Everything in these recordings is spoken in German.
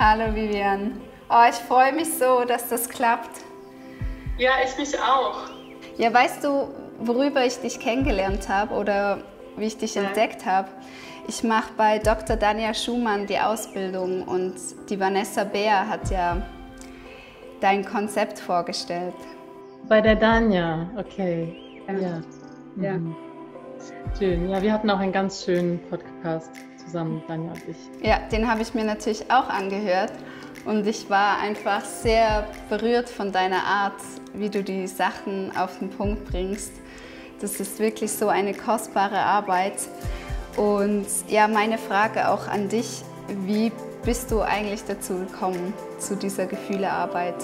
Hallo Vivian. Oh, ich freue mich so, dass das klappt. Ja, ich mich auch. Ja, weißt du, worüber ich dich kennengelernt habe oder wie ich dich Nein. entdeckt habe? Ich mache bei Dr. Danja Schumann die Ausbildung und die Vanessa Beer hat ja dein Konzept vorgestellt. Bei der Danja, okay. Ja. Ja. Ja. Mhm. Schön. Ja, wir hatten auch einen ganz schönen Podcast zusammen, Danja und ich. Ja, den habe ich mir natürlich auch angehört und ich war einfach sehr berührt von deiner Art, wie du die Sachen auf den Punkt bringst. Das ist wirklich so eine kostbare Arbeit. Und ja, meine Frage auch an dich, wie bist du eigentlich dazu gekommen, zu dieser Gefühlearbeit?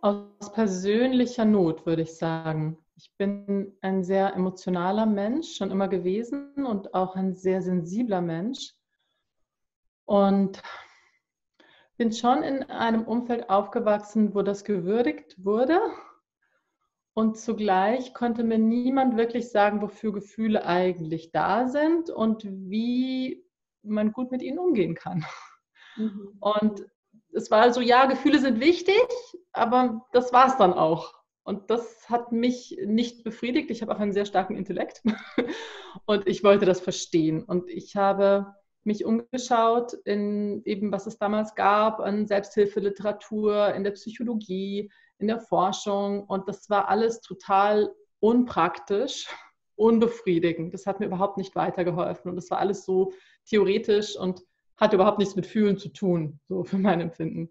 Aus persönlicher Not, würde ich sagen. Ich bin ein sehr emotionaler Mensch, schon immer gewesen und auch ein sehr sensibler Mensch. Und bin schon in einem Umfeld aufgewachsen, wo das gewürdigt wurde. Und zugleich konnte mir niemand wirklich sagen, wofür Gefühle eigentlich da sind und wie man gut mit ihnen umgehen kann. Mhm. Und es war so, ja, Gefühle sind wichtig, aber das war es dann auch. Und das hat mich nicht befriedigt. Ich habe auch einen sehr starken Intellekt und ich wollte das verstehen. Und ich habe mich umgeschaut in eben, was es damals gab, an Selbsthilfeliteratur, in der Psychologie, in der Forschung. Und das war alles total unpraktisch, unbefriedigend. Das hat mir überhaupt nicht weitergeholfen. Und das war alles so theoretisch und hat überhaupt nichts mit Fühlen zu tun, so für mein Empfinden.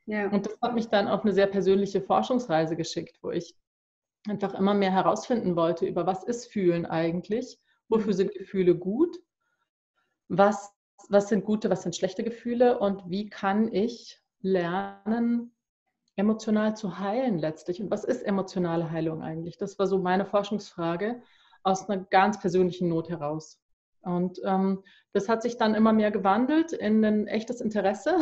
Ja. Und das hat mich dann auf eine sehr persönliche Forschungsreise geschickt, wo ich einfach immer mehr herausfinden wollte, über was ist Fühlen eigentlich, wofür sind Gefühle gut, was, was sind gute, was sind schlechte Gefühle und wie kann ich lernen, emotional zu heilen letztlich. Und was ist emotionale Heilung eigentlich? Das war so meine Forschungsfrage aus einer ganz persönlichen Not heraus. Und das hat sich dann immer mehr gewandelt in ein echtes Interesse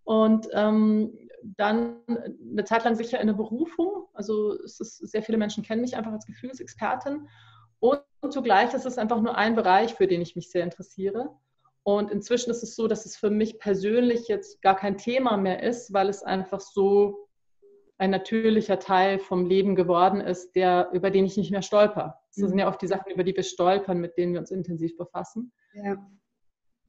und dann eine Zeit lang sicher in eine Berufung. Also es ist, sehr viele Menschen kennen mich einfach als Gefühlsexpertin und zugleich ist es einfach nur ein Bereich, für den ich mich sehr interessiere. Und inzwischen ist es so, dass es für mich persönlich jetzt gar kein Thema mehr ist, weil es einfach so ein natürlicher Teil vom Leben geworden ist, über den ich nicht mehr stolper. Das sind ja oft die Sachen, über die wir stolpern, mit denen wir uns intensiv befassen. Ja.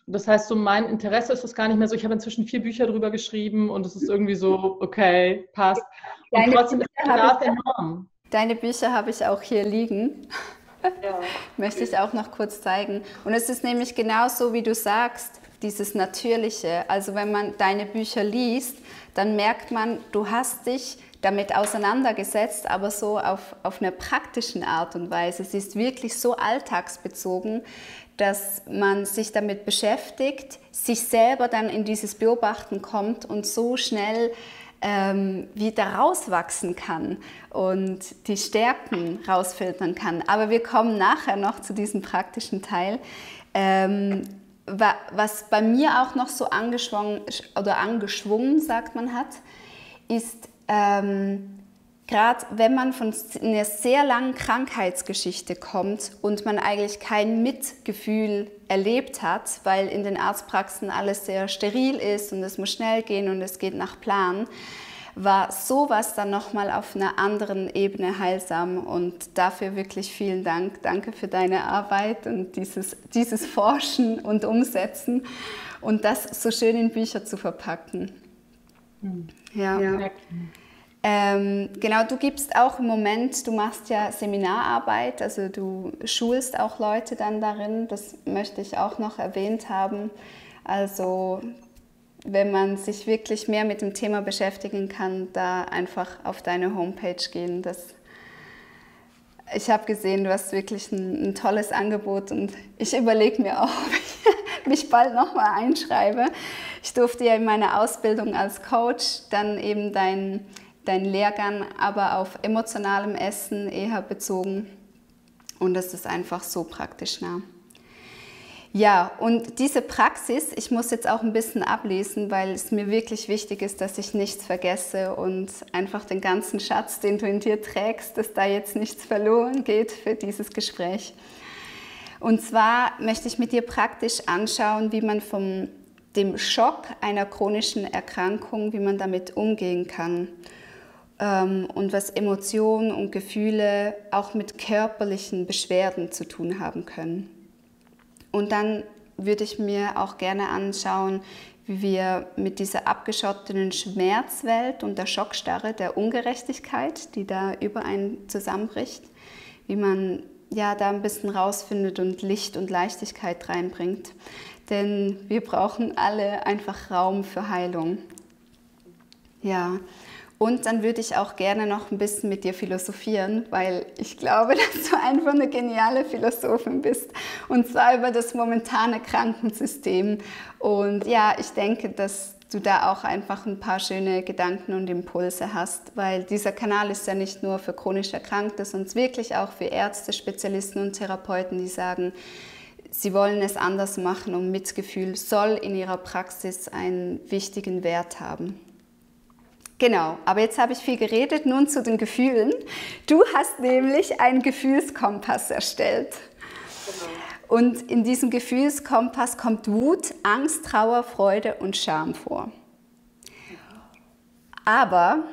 Das heißt, so mein Interesse ist es gar nicht mehr so. Ich habe inzwischen 4 Bücher drüber geschrieben und es ist irgendwie so, okay, passt. Und Deine trotzdem ist Bücher der habe ich, Bedarf enorm. deine Bücher habe ich auch hier liegen. Ja. Möchte ich auch noch kurz zeigen. Und es ist nämlich genauso, wie du sagst, dieses Natürliche. Also wenn man deine Bücher liest, dann merkt man, du hast dich damit auseinandergesetzt, aber so auf einer praktischen Art und Weise. Es ist wirklich so alltagsbezogen, dass man sich damit beschäftigt, sich selber dann in dieses Beobachten kommt und so schnell wieder rauswachsen kann und die Stärken rausfiltern kann. Aber wir kommen nachher noch zu diesem praktischen Teil. Was bei mir auch noch so angeschwungen, sagt man, hat, ist gerade wenn man von einer sehr langen Krankheitsgeschichte kommt und man eigentlich kein Mitgefühl erlebt hat, weil in den Arztpraxen alles sehr steril ist und es muss schnell gehen und es geht nach Plan, war sowas dann nochmal auf einer anderen Ebene heilsam und dafür wirklich vielen Dank. Danke für deine Arbeit und dieses Forschen und Umsetzen und das so schön in Bücher zu verpacken. Ja. Ja. Genau, du gibst auch im Moment, du machst ja Seminararbeit, also du schulst auch Leute dann darin, das möchte ich auch noch erwähnt haben. Also wenn man sich wirklich mehr mit dem Thema beschäftigen kann, da einfach auf deine Homepage gehen. Ich habe gesehen, du hast wirklich ein tolles Angebot und ich überlege mir auch, ob ich mich bald nochmal einschreibe. Ich durfte ja in meiner Ausbildung als Coach dann eben dein Lehrgang, aber auf emotionalem Essen eher bezogen und das ist einfach so praktisch nah. Ja, und diese Praxis, ich muss jetzt auch ein bisschen ablesen, weil es mir wirklich wichtig ist, dass ich nichts vergesse und einfach den ganzen Schatz, den du in dir trägst, dass da jetzt nichts verloren geht für dieses Gespräch. Und zwar möchte ich mit dir praktisch anschauen, wie man von dem Schock einer chronischen Erkrankung, wie man damit umgehen kann. Und was Emotionen und Gefühle auch mit körperlichen Beschwerden zu tun haben können. Und dann würde ich mir auch gerne anschauen, wie wir mit dieser abgeschotteten Schmerzwelt und der Schockstarre, der Ungerechtigkeit, die da über einen zusammenbricht, wie man ja da ein bisschen rausfindet und Licht und Leichtigkeit reinbringt. Denn wir brauchen alle einfach Raum für Heilung. Ja. Und dann würde ich auch gerne noch ein bisschen mit dir philosophieren, weil ich glaube, dass du einfach eine geniale Philosophin bist. Und zwar über das momentane Krankensystem. Und ja, ich denke, dass du da auch einfach ein paar schöne Gedanken und Impulse hast, weil dieser Kanal ist ja nicht nur für chronisch Erkrankte, sondern wirklich auch für Ärzte, Spezialisten und Therapeuten, die sagen, sie wollen es anders machen und Mitgefühl soll in ihrer Praxis einen wichtigen Wert haben. Genau, aber jetzt habe ich viel geredet, nun zu den Gefühlen. Du hast nämlich einen Gefühlskompass erstellt. Genau. Und in diesem Gefühlskompass kommt Wut, Angst, Trauer, Freude und Scham vor. Aber,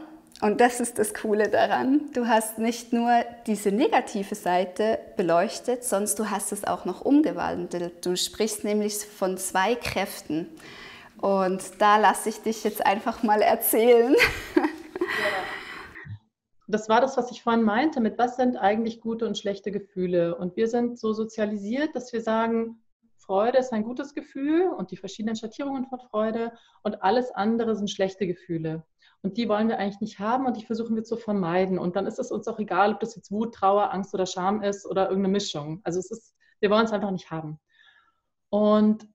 und das ist das Coole daran, du hast nicht nur diese negative Seite beleuchtet, sondern du hast es auch noch umgewandelt. Du sprichst nämlich von 2 Kräften. Und da lasse ich dich jetzt einfach mal erzählen. Ja. Das war das, was ich vorhin meinte, mit was sind eigentlich gute und schlechte Gefühle. Und wir sind so sozialisiert, dass wir sagen, Freude ist ein gutes Gefühl und die verschiedenen Schattierungen von Freude und alles andere sind schlechte Gefühle. Und die wollen wir eigentlich nicht haben und die versuchen wir zu vermeiden. Und dann ist es uns auch egal, ob das jetzt Wut, Trauer, Angst oder Scham ist oder irgendeine Mischung. Also wir wollen es einfach nicht haben. Und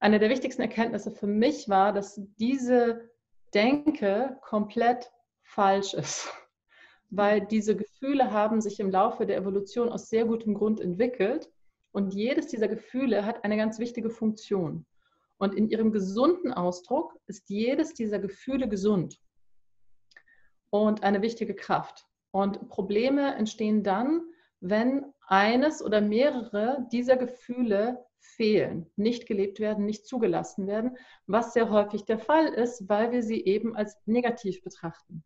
eine der wichtigsten Erkenntnisse für mich war, dass diese Denke komplett falsch ist. Weil diese Gefühle haben sich im Laufe der Evolution aus sehr gutem Grund entwickelt und jedes dieser Gefühle hat eine ganz wichtige Funktion. Und in ihrem gesunden Ausdruck ist jedes dieser Gefühle gesund und eine wichtige Kraft. Und Probleme entstehen dann, wenn eines oder mehrere dieser Gefühle fehlen, nicht gelebt werden, nicht zugelassen werden, was sehr häufig der Fall ist, weil wir sie eben als negativ betrachten.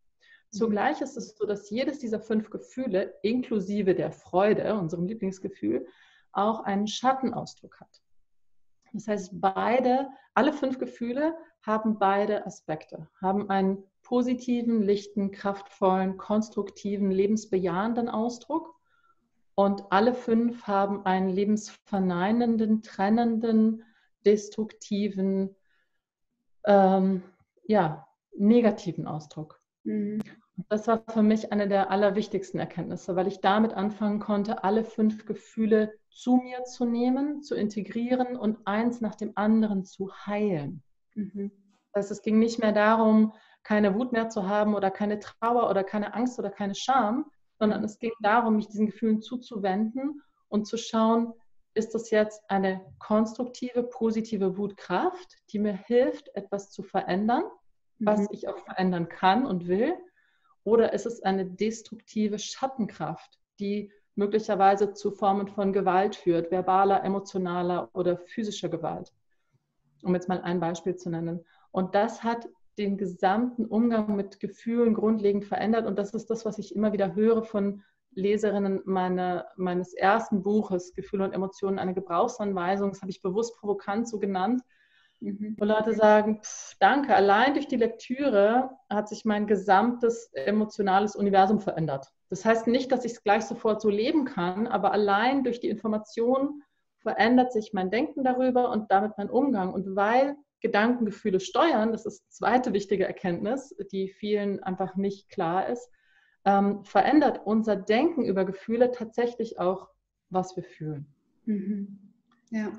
Zugleich ist es so, dass jedes dieser 5 Gefühle, inklusive der Freude, unserem Lieblingsgefühl, auch einen Schattenausdruck hat. Das heißt, alle 5 Gefühle haben beide Aspekte, haben einen positiven, lichten, kraftvollen, konstruktiven, lebensbejahenden Ausdruck. Und alle 5 haben einen lebensverneinenden, trennenden, destruktiven, negativen Ausdruck. Mhm. Das war für mich eine der allerwichtigsten Erkenntnisse, weil ich damit anfangen konnte, alle 5 Gefühle zu mir zu nehmen, zu integrieren und eins nach dem anderen zu heilen. Mhm. Das heißt, es ging nicht mehr darum, keine Wut mehr zu haben oder keine Trauer oder keine Angst oder keine Scham, sondern es ging darum, mich diesen Gefühlen zuzuwenden und zu schauen, ist das jetzt eine konstruktive, positive Wutkraft, die mir hilft, etwas zu verändern, was ich auch verändern kann und will, oder ist es eine destruktive Schattenkraft, die möglicherweise zu Formen von Gewalt führt, verbaler, emotionaler oder physischer Gewalt, um jetzt mal ein Beispiel zu nennen. Und das hat den gesamten Umgang mit Gefühlen grundlegend verändert. Und das ist das, was ich immer wieder höre von Leserinnen meines ersten Buches, Gefühle und Emotionen, eine Gebrauchsanweisung. Das habe ich bewusst provokant so genannt. Wo Leute sagen, danke, allein durch die Lektüre hat sich mein gesamtes emotionales Universum verändert. Das heißt nicht, dass ich es gleich sofort so leben kann, aber allein durch die Information verändert sich mein Denken darüber und damit mein Umgang. Und weil Gedankengefühle steuern, das ist die zweite wichtige Erkenntnis, die vielen einfach nicht klar ist, verändert unser Denken über Gefühle tatsächlich auch, was wir fühlen. Mhm. Ja.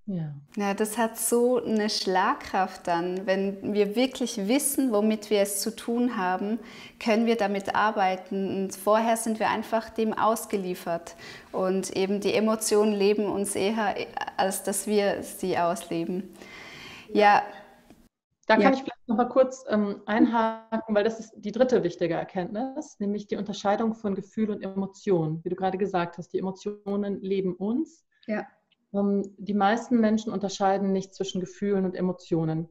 Ja. Ja, das hat so eine Schlagkraft dann. Wenn wir wirklich wissen, womit wir es zu tun haben, können wir damit arbeiten. Und vorher sind wir einfach dem ausgeliefert. Und eben die Emotionen leben uns eher, als dass wir sie ausleben. Ja. Da kann ich vielleicht noch mal kurz einhaken, weil das ist die dritte wichtige Erkenntnis, nämlich die Unterscheidung von Gefühl und Emotion. Wie du gerade gesagt hast, die Emotionen leben uns. Ja. Die meisten Menschen unterscheiden nicht zwischen Gefühlen und Emotionen.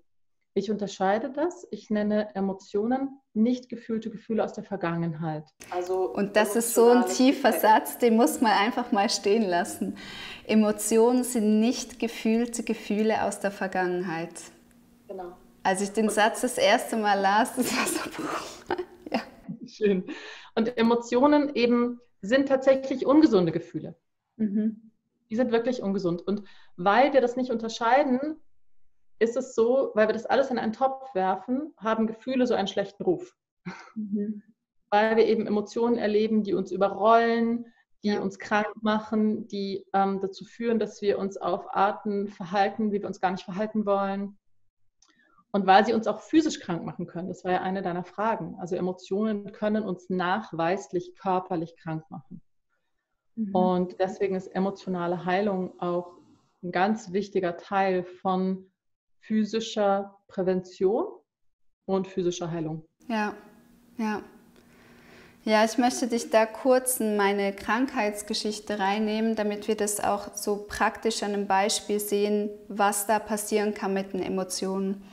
Ich unterscheide das. Ich nenne Emotionen nicht gefühlte Gefühle aus der Vergangenheit. Und das ist so ein tiefer Satz, den muss man einfach mal stehen lassen. Emotionen sind nicht gefühlte Gefühle aus der Vergangenheit. Genau. Als ich den Satz das erste Mal las, das war so, ja. Schön. Und Emotionen eben sind tatsächlich ungesunde Gefühle. Mhm. Die sind wirklich ungesund. Und weil wir das nicht unterscheiden, ist es so, weil wir das alles in einen Topf werfen, haben Gefühle so einen schlechten Ruf. Mhm. Weil wir eben Emotionen erleben, die uns überrollen, die Ja. uns krank machen, die dazu führen, dass wir uns auf Arten verhalten, wie wir uns gar nicht verhalten wollen. Und weil sie uns auch physisch krank machen können. Das war ja eine deiner Fragen. Also Emotionen können uns nachweislich körperlich krank machen. Mhm. Und deswegen ist emotionale Heilung auch ein ganz wichtiger Teil von physischer Prävention und physischer Heilung. Ja, ja. Ja, ich möchte dich da kurz in meine Krankheitsgeschichte reinnehmen, damit wir das auch so praktisch an einem Beispiel sehen, was da passieren kann mit den Emotionen.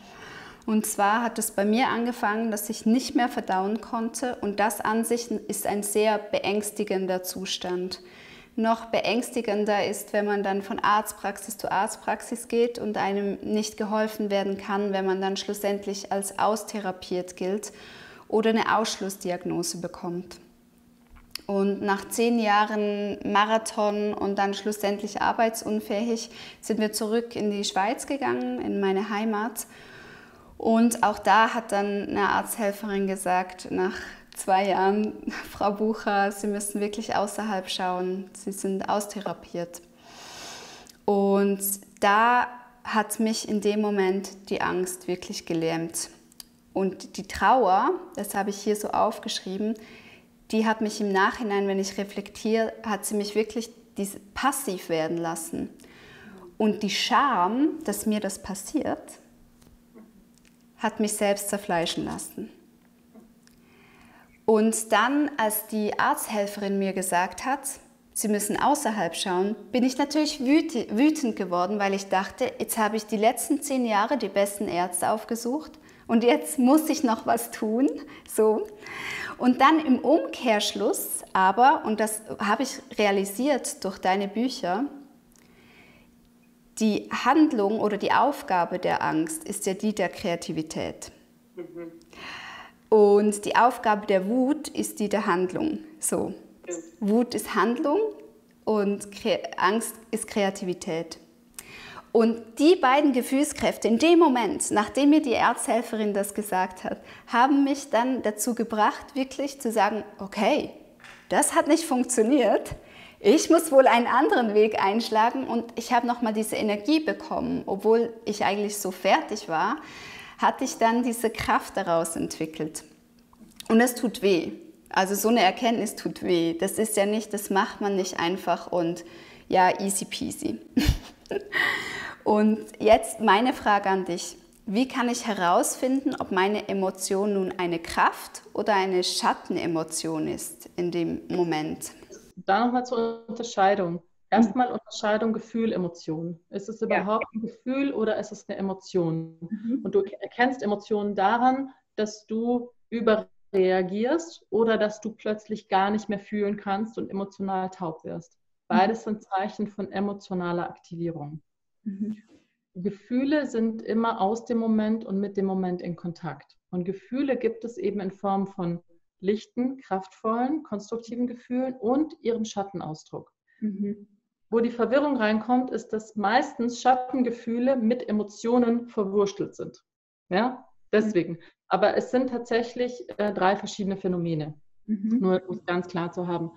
Und zwar hat es bei mir angefangen, dass ich nicht mehr verdauen konnte und das an sich ist ein sehr beängstigender Zustand. Noch beängstigender ist, wenn man dann von Arztpraxis zu Arztpraxis geht und einem nicht geholfen werden kann, wenn man dann schlussendlich als austherapiert gilt oder eine Ausschlussdiagnose bekommt. Und nach 10 Jahren Marathon und dann schlussendlich arbeitsunfähig sind wir zurück in die Schweiz gegangen, in meine Heimat. Und auch da hat dann eine Arzthelferin gesagt, nach 2 Jahren, Frau Bucher, Sie müssen wirklich außerhalb schauen, Sie sind austherapiert. Und da hat mich in dem Moment die Angst wirklich gelähmt. Und die Trauer, das habe ich hier so aufgeschrieben, die hat mich im Nachhinein, wenn ich reflektiere, hat sie mich wirklich passiv werden lassen. Und die Scham, dass mir das passiert, hat mich selbst zerfleischen lassen. Und dann, als die Arzthelferin mir gesagt hat, Sie müssen außerhalb schauen, bin ich natürlich wütend geworden, weil ich dachte, jetzt habe ich die letzten 10 Jahre die besten Ärzte aufgesucht und jetzt muss ich noch was tun. So. Und dann im Umkehrschluss aber, und das habe ich realisiert durch deine Bücher, die Handlung oder die Aufgabe der Angst ist ja die der Kreativität. Mhm. Und die Aufgabe der Wut ist die der Handlung. So. Ja. Wut ist Handlung und Angst ist Kreativität. Und die beiden Gefühlskräfte in dem Moment, nachdem mir die Arzthelferin das gesagt hat, haben mich dann dazu gebracht, wirklich zu sagen, okay, das hat nicht funktioniert. Ich muss wohl einen anderen Weg einschlagen und ich habe nochmal diese Energie bekommen. Obwohl ich eigentlich so fertig war, hatte ich dann diese Kraft daraus entwickelt. Und es tut weh. Also so eine Erkenntnis tut weh. Das ist ja nicht, das macht man nicht einfach und ja, easy peasy. Und jetzt meine Frage an dich. Wie kann ich herausfinden, ob meine Emotion nun eine Kraft oder eine Schattenemotion ist in dem Moment? Da nochmal zur Unterscheidung. Erstmal Unterscheidung Gefühl, Emotion. Ist es überhaupt ein Gefühl oder ist es eine Emotion? Mhm. Und du erkennst Emotionen daran, dass du überreagierst oder dass du plötzlich gar nicht mehr fühlen kannst und emotional taub wirst. Beides sind Zeichen von emotionaler Aktivierung. Mhm. Gefühle sind immer aus dem Moment und mit dem Moment in Kontakt. Und Gefühle gibt es eben in Form von lichten, kraftvollen, konstruktiven Gefühlen und ihrem Schattenausdruck. Mhm. Wo die Verwirrung reinkommt, ist, dass meistens Schattengefühle mit Emotionen verwurstelt sind. Ja, deswegen. Aber es sind tatsächlich 3 verschiedene Phänomene. Mhm. Nur um es ganz klar zu haben.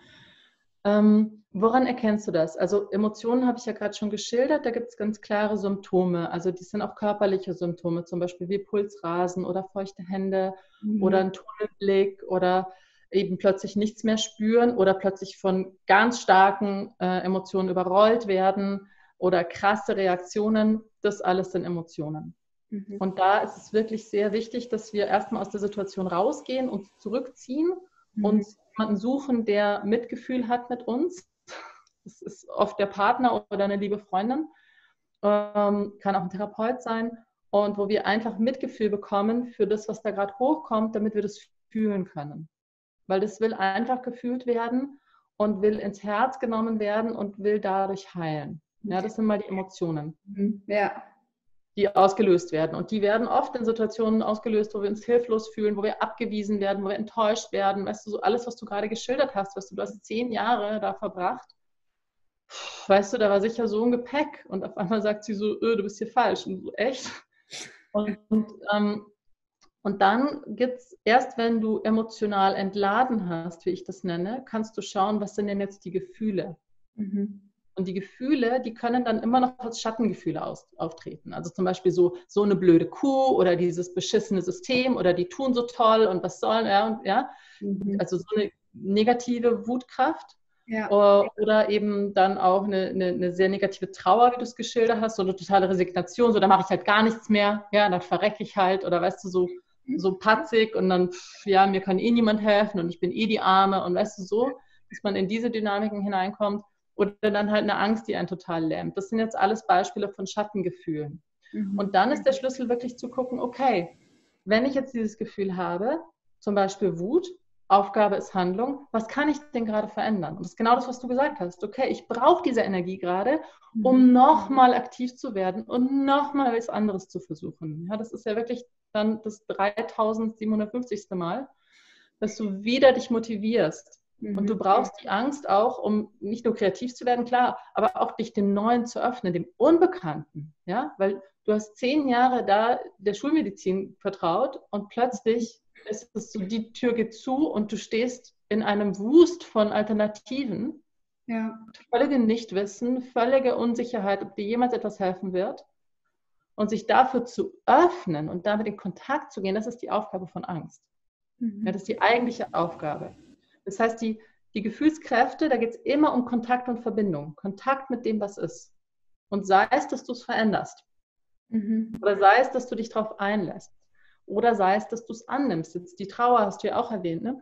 Woran erkennst du das? Also Emotionen habe ich ja gerade schon geschildert, da gibt es ganz klare Symptome. Also die sind auch körperliche Symptome, zum Beispiel wie Pulsrasen oder feuchte Hände oder ein Tunnelblick oder eben plötzlich nichts mehr spüren oder plötzlich von ganz starken Emotionen überrollt werden oder krasse Reaktionen. Das alles sind Emotionen. Und da ist es wirklich sehr wichtig, dass wir erstmal aus der Situation rausgehen, uns zurückziehen, uns jemanden suchen, der Mitgefühl hat mit uns. Das ist oft der Partner oder eine liebe Freundin, kann auch ein Therapeut sein, und wo wir einfach Mitgefühl bekommen für das, was da gerade hochkommt, damit wir das fühlen können. Weil das will einfach gefühlt werden und will ins Herz genommen werden und will dadurch heilen. Ja, das sind mal die Emotionen, die ausgelöst werden. Und die werden oft in Situationen ausgelöst, wo wir uns hilflos fühlen, wo wir abgewiesen werden, wo wir enttäuscht werden. Weißt du, so alles, was du gerade geschildert hast, du hast 10 Jahre da verbracht. Weißt du, da war sicher so ein Gepäck. Und auf einmal sagt sie so, du bist hier falsch. Und so, echt? Und dann gibt es, erst wenn du emotional entladen hast, wie ich das nenne, kannst du schauen, was sind denn jetzt die Gefühle. Und die Gefühle, die können dann immer noch als Schattengefühle auftreten. Also zum Beispiel so eine blöde Kuh oder dieses beschissene System oder die tun so toll und was sollen, Also so eine negative Wutkraft. Ja. Oder eben dann auch eine sehr negative Trauer, wie du es geschildert hast, so eine totale Resignation, so da mache ich halt gar nichts mehr, ja, dann verrecke ich halt, oder weißt du, so patzig und dann, mir kann eh niemand helfen und ich bin eh die Arme und weißt du, so, dass man in diese Dynamiken hineinkommt, oder dann halt eine Angst, die einen total lähmt. Das sind jetzt alles Beispiele von Schattengefühlen. Und dann ist der Schlüssel wirklich zu gucken, okay, wenn ich jetzt dieses Gefühl habe, zum Beispiel Wut, Aufgabe ist Handlung, was kann ich denn gerade verändern? Und das ist genau das, was du gesagt hast. Okay, ich brauche diese Energie gerade, um nochmal aktiv zu werden und nochmal was anderes zu versuchen. Ja, das ist ja wirklich dann das 3750. Mal, dass du wieder dich motivierst. Und du brauchst die Angst auch, um nicht nur kreativ zu werden, klar, aber auch dich dem Neuen zu öffnen, dem Unbekannten. Ja? Weil du hast 10 Jahre da der Schulmedizin vertraut und plötzlich ist es so, die Tür geht zu und du stehst in einem Wust von Alternativen. Ja. Völlige Nichtwissen, völlige Unsicherheit, ob dir jemals etwas helfen wird. Und sich dafür zu öffnen und damit in Kontakt zu gehen, das ist die Aufgabe von Angst. Ja, das ist die eigentliche Aufgabe. Das heißt, die Gefühlskräfte, da geht es immer um Kontakt und Verbindung. Kontakt mit dem, was ist. Und sei es, dass du es veränderst. Oder sei es, dass du dich darauf einlässt. Oder sei es, dass du es annimmst. Jetzt die Trauer hast du ja auch erwähnt. Ne?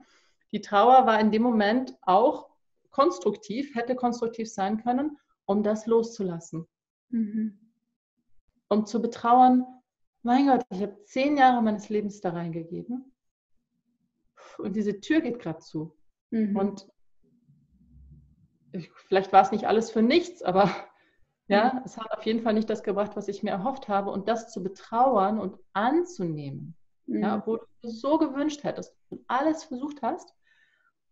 Die Trauer war in dem Moment auch konstruktiv, hätte konstruktiv sein können, um das loszulassen. Um zu betrauern, mein Gott, ich habe 10 Jahre meines Lebens da reingegeben und diese Tür geht gerade zu. Und vielleicht war es nicht alles für nichts, aber ja, es hat auf jeden Fall nicht das gebracht, was ich mir erhofft habe. Und das zu betrauern und anzunehmen, ja, obwohl du so gewünscht hättest und alles versucht hast,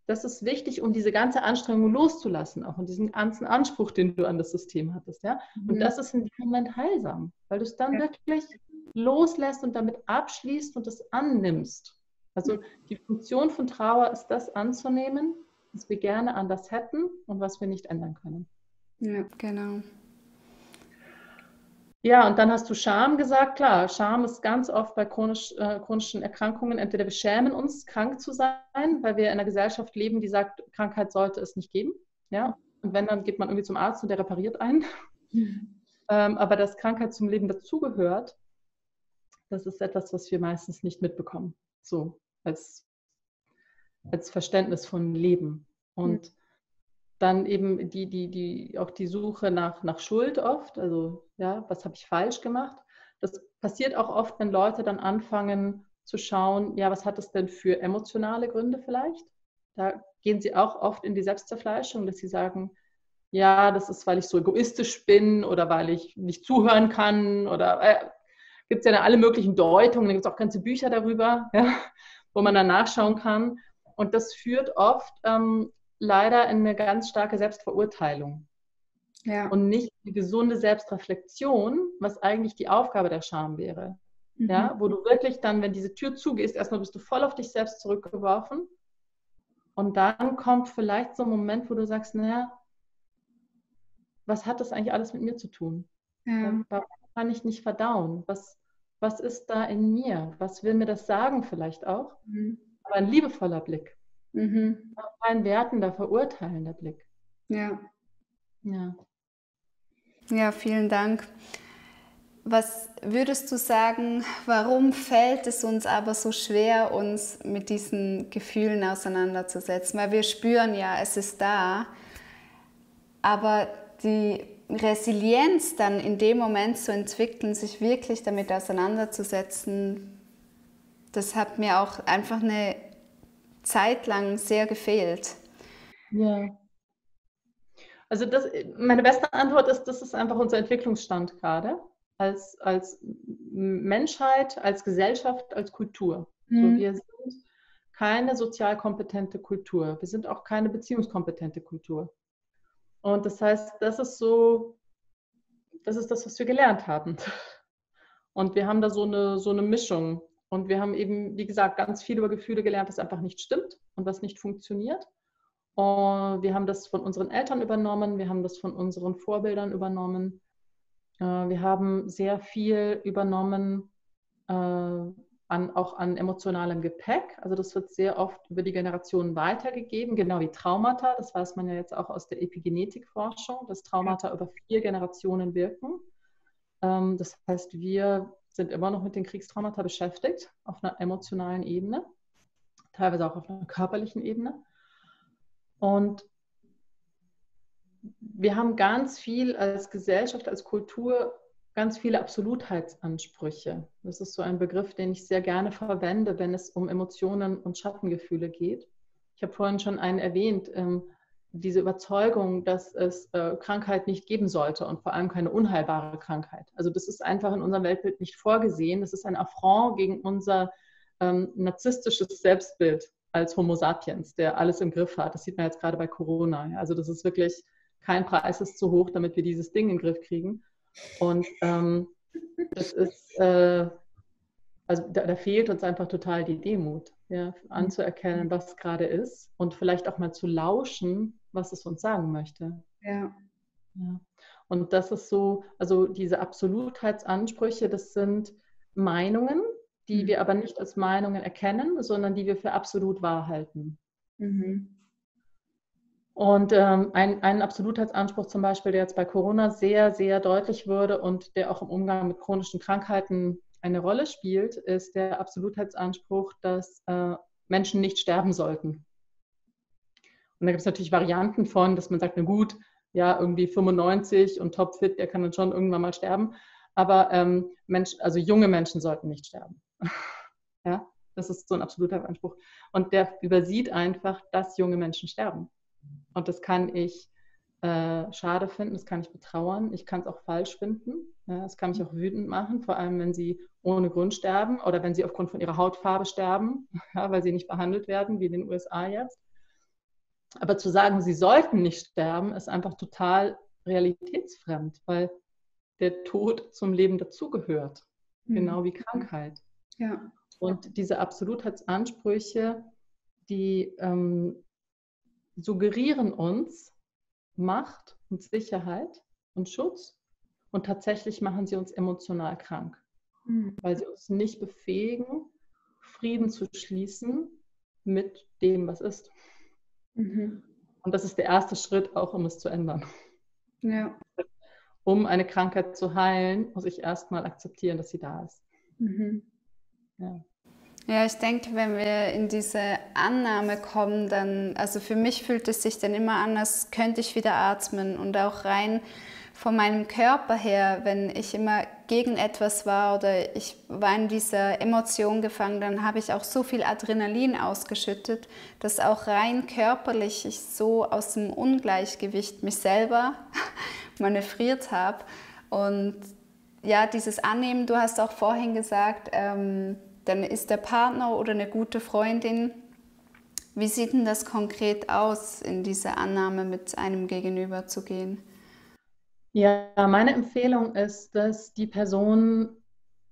das ist wichtig, um diese ganze Anstrengung loszulassen, auch und diesen ganzen Anspruch, den du an das System hattest. Ja? Und das ist in dem Moment heilsam, weil du es dann wirklich loslässt und damit abschließt und es annimmst. Also die Funktion von Trauer ist, das anzunehmen, was wir gerne anders hätten und was wir nicht ändern können. Ja, genau. Ja, und dann hast du Scham gesagt. Klar, Scham ist ganz oft bei chronischen Erkrankungen. Entweder wir schämen uns, krank zu sein, weil wir in einer Gesellschaft leben, die sagt, Krankheit sollte es nicht geben. Ja? Und wenn, dann geht man irgendwie zum Arzt und der repariert einen. Aber dass Krankheit zum Leben dazugehört, das ist etwas, was wir meistens nicht mitbekommen. So als Verständnis von Leben. Und dann eben auch die Suche nach Schuld oft, also ja, was habe ich falsch gemacht? Das passiert auch oft, wenn Leute dann anfangen zu schauen, ja, was hat es denn für emotionale Gründe vielleicht? Da gehen sie auch oft in die Selbstzerfleischung, dass sie sagen, ja, das ist, weil ich so egoistisch bin oder weil ich nicht zuhören kann oder gibt es ja dann alle möglichen Deutungen, da gibt es auch ganze Bücher darüber, ja, wo man dann nachschauen kann. Und das führt oft leider in eine ganz starke Selbstverurteilung. Ja. Und nicht die gesunde Selbstreflexion, was eigentlich die Aufgabe der Scham wäre. Ja, wo du wirklich dann, wenn diese Tür zugehst, erstmal bist du voll auf dich selbst zurückgeworfen und dann kommt vielleicht so ein Moment, wo du sagst, naja, was hat das eigentlich alles mit mir zu tun? Ja. Warum kann ich nicht verdauen? Was ist da in mir? Was will mir das sagen vielleicht auch? Aber ein liebevoller Blick. Kein wertender, verurteilender Blick. Ja. Ja, vielen Dank. Was würdest du sagen, warum fällt es uns aber so schwer, uns mit diesen Gefühlen auseinanderzusetzen? Weil wir spüren ja, es ist da, aber die Resilienz dann in dem Moment zu entwickeln, sich wirklich damit auseinanderzusetzen, das hat mir auch einfach eine Zeit lang sehr gefehlt. Ja. Also meine beste Antwort ist, das ist einfach unser Entwicklungsstand gerade als Menschheit, als Gesellschaft, als Kultur. So, wir sind keine sozial kompetente Kultur. Wir sind auch keine beziehungskompetente Kultur. Und das heißt, das ist das, was wir gelernt haben. Und wir haben da so eine Mischung. Und wir haben eben, wie gesagt, ganz viel über Gefühle gelernt, was einfach nicht stimmt und was nicht funktioniert. Und wir haben das von unseren Eltern übernommen, wir haben das von unseren Vorbildern übernommen. Wir haben sehr viel übernommen, auch an emotionalem Gepäck. Also das wird sehr oft über die Generationen weitergegeben, genau wie Traumata. Das weiß man ja jetzt auch aus der Epigenetikforschung, dass Traumata über 4 Generationen wirken. Das heißt, wir sind immer noch mit den Kriegstraumata beschäftigt, auf einer emotionalen Ebene, teilweise auch auf einer körperlichen Ebene. Und wir haben ganz viel als Gesellschaft, als Kultur, ganz viele Absolutheitsansprüche. Das ist so ein Begriff, den ich sehr gerne verwende, wenn es um Emotionen und Schattengefühle geht. Ich habe vorhin schon einen erwähnt, diese Überzeugung, dass es Krankheit nicht geben sollte und vor allem keine unheilbare Krankheit. Also das ist einfach in unserem Weltbild nicht vorgesehen. Das ist ein Affront gegen unser narzisstisches Selbstbild als Homo sapiens, der alles im Griff hat. Das sieht man jetzt gerade bei Corona. Ja? Also das ist wirklich, kein Preis ist zu hoch, damit wir dieses Ding in den Griff kriegen. Und das ist, also da fehlt uns einfach total die Demut, ja, anzuerkennen, was gerade ist und vielleicht auch mal zu lauschen, was es uns sagen möchte. Ja. Ja. Und das ist so, also diese Absolutheitsansprüche, das sind Meinungen, die wir aber nicht als Meinungen erkennen, sondern die wir für absolut wahr halten. Und ein Absolutheitsanspruch zum Beispiel, der jetzt bei Corona sehr, sehr deutlich wurde und der auch im Umgang mit chronischen Krankheiten eine Rolle spielt, ist der Absolutheitsanspruch, dass Menschen nicht sterben sollten. Und da gibt es natürlich Varianten von, dass man sagt, na gut, ja, irgendwie 95 und topfit, der kann dann schon irgendwann mal sterben. Aber also junge Menschen sollten nicht sterben. Ja, das ist so ein Absolutheitsanspruch. Und der übersieht einfach, dass junge Menschen sterben. Und das kann ich schade finden, das kann ich betrauern, ich kann es auch falsch finden. Ja, das kann mich auch wütend machen, vor allem wenn sie ohne Grund sterben oder wenn sie aufgrund von ihrer Hautfarbe sterben, ja, weil sie nicht behandelt werden, wie in den USA jetzt. Aber zu sagen, sie sollten nicht sterben, ist einfach total realitätsfremd, weil der Tod zum Leben dazugehört, genau wie Krankheit. Ja. Und diese Absolutheitsansprüche, die suggerieren uns Macht und Sicherheit und Schutz und tatsächlich machen sie uns emotional krank, weil sie uns nicht befähigen, Frieden zu schließen mit dem, was ist. Und das ist der erste Schritt auch, um es zu ändern. Ja. Um eine Krankheit zu heilen, muss ich erstmal akzeptieren, dass sie da ist. Ja. Ja, ich denke, wenn wir in diese Annahme kommen, dann, also für mich fühlt es sich dann immer an, als könnte ich wieder atmen und auch rein von meinem Körper her, wenn ich immer gegen etwas war oder ich war in dieser Emotion gefangen, dann habe ich auch so viel Adrenalin ausgeschüttet, dass auch rein körperlich ich so aus dem Ungleichgewicht mich selber manövriert habe. Und ja, dieses Annehmen, du hast auch vorhin gesagt, dann ist der Partner oder eine gute Freundin. Wie sieht denn das konkret aus, in diese Annahme mit einem Gegenüber zu gehen? Ja, meine Empfehlung ist, dass die Person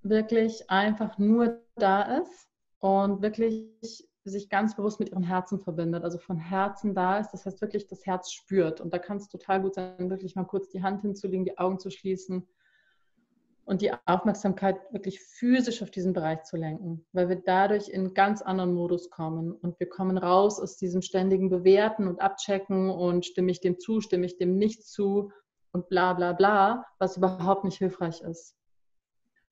wirklich einfach nur da ist und wirklich sich ganz bewusst mit ihrem Herzen verbindet, also von Herzen da ist, das heißt wirklich das Herz spürt. Und da kann es total gut sein, wirklich mal kurz die Hand hinzulegen, die Augen zu schließen und die Aufmerksamkeit wirklich physisch auf diesen Bereich zu lenken, weil wir dadurch in einen ganz anderen Modus kommen und wir kommen raus aus diesem ständigen Bewerten und Abchecken und stimme ich dem zu, stimme ich dem nicht zu und bla bla bla, was überhaupt nicht hilfreich ist.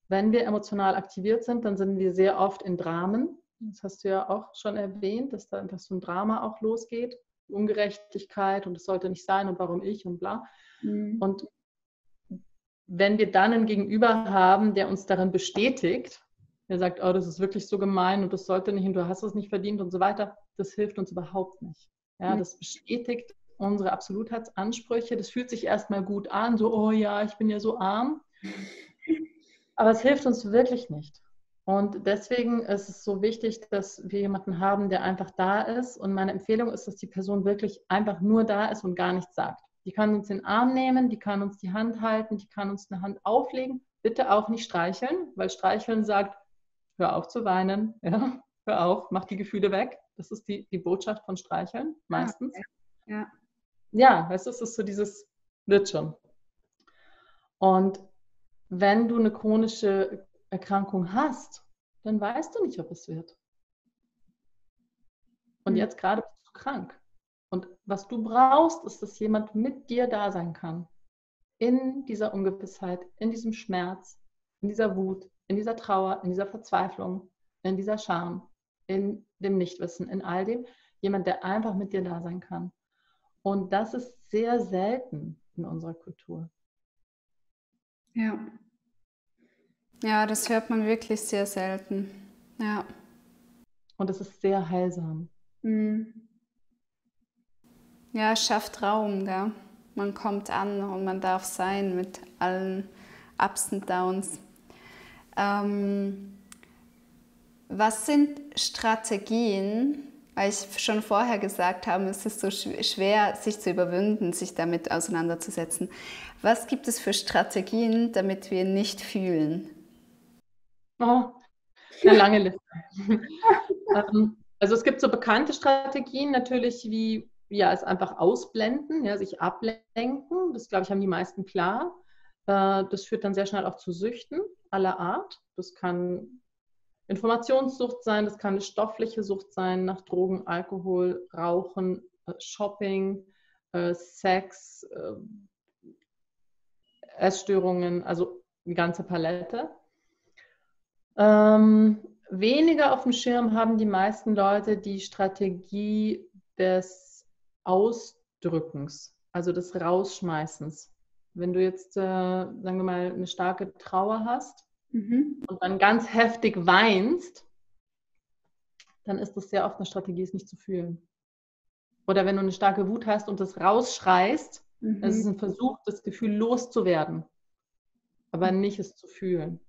wenn wir emotional aktiviert sind, dann sind wir sehr oft in Dramen. Das hast du ja auch schon erwähnt, dass da einfach so ein Drama auch losgeht. Ungerechtigkeit und es sollte nicht sein und warum ich und bla. Und wenn wir dann einen Gegenüber haben, der uns darin bestätigt, der sagt, oh, das ist wirklich so gemein und das sollte nicht und du hast es nicht verdient und so weiter, das hilft uns überhaupt nicht. Ja, das bestätigt unsere Absolutheitsansprüche. Das fühlt sich erstmal gut an, so, oh ja, ich bin ja so arm. Aber es hilft uns wirklich nicht. Und deswegen ist es so wichtig, dass wir jemanden haben, der einfach da ist. Und meine Empfehlung ist, dass die Person wirklich einfach nur da ist und gar nichts sagt. Die kann uns den Arm nehmen, die kann uns die Hand halten, die kann uns eine Hand auflegen. Bitte auch nicht streicheln, weil streicheln sagt, hör auf zu weinen, ja, hör auf, mach die Gefühle weg. Das ist die Botschaft von Streicheln, meistens. Okay. Ja, weißt du, es ist so dieses, wird schon. Und wenn du eine chronische Erkrankung hast, dann weißt du nicht, ob es wird. Und jetzt gerade bist du krank. Und was du brauchst, ist, dass jemand mit dir da sein kann. In dieser Ungewissheit, in diesem Schmerz, in dieser Wut, in dieser Trauer, in dieser Verzweiflung, in dieser Scham, in dem Nichtwissen, in all dem. Jemand, der einfach mit dir da sein kann. Und das ist sehr selten in unserer Kultur. Ja. Ja, das hört man wirklich sehr selten. Ja. Und es ist sehr heilsam. Ja, es schafft Raum, gell? Man kommt an und man darf sein mit allen Ups und Downs. Was sind Strategien, weil ich schon vorher gesagt habe, es ist so schwer, sich zu überwinden, sich damit auseinanderzusetzen. Was gibt es für Strategien, damit wir nicht fühlen? Oh, eine lange Liste. Also es gibt so bekannte Strategien natürlich wie ja, es einfach ausblenden, ja, sich ablenken. Das, glaube ich, haben die meisten klar. Das führt dann sehr schnell auch zu Süchten aller Art. Das kann Informationssucht sein, das kann eine stoffliche Sucht sein, nach Drogen, Alkohol, Rauchen, Shopping, Sex, Essstörungen, also die ganze Palette. Weniger auf dem Schirm haben die meisten Leute die Strategie des Ausdrückens, also des Rausschmeißens. Wenn du jetzt, sagen wir mal, eine starke Trauer hast und dann ganz heftig weinst, dann ist das sehr oft eine Strategie, es nicht zu fühlen. Oder wenn du eine starke Wut hast und das rausschreist, es ist ein Versuch, das Gefühl loszuwerden, aber nicht es zu fühlen.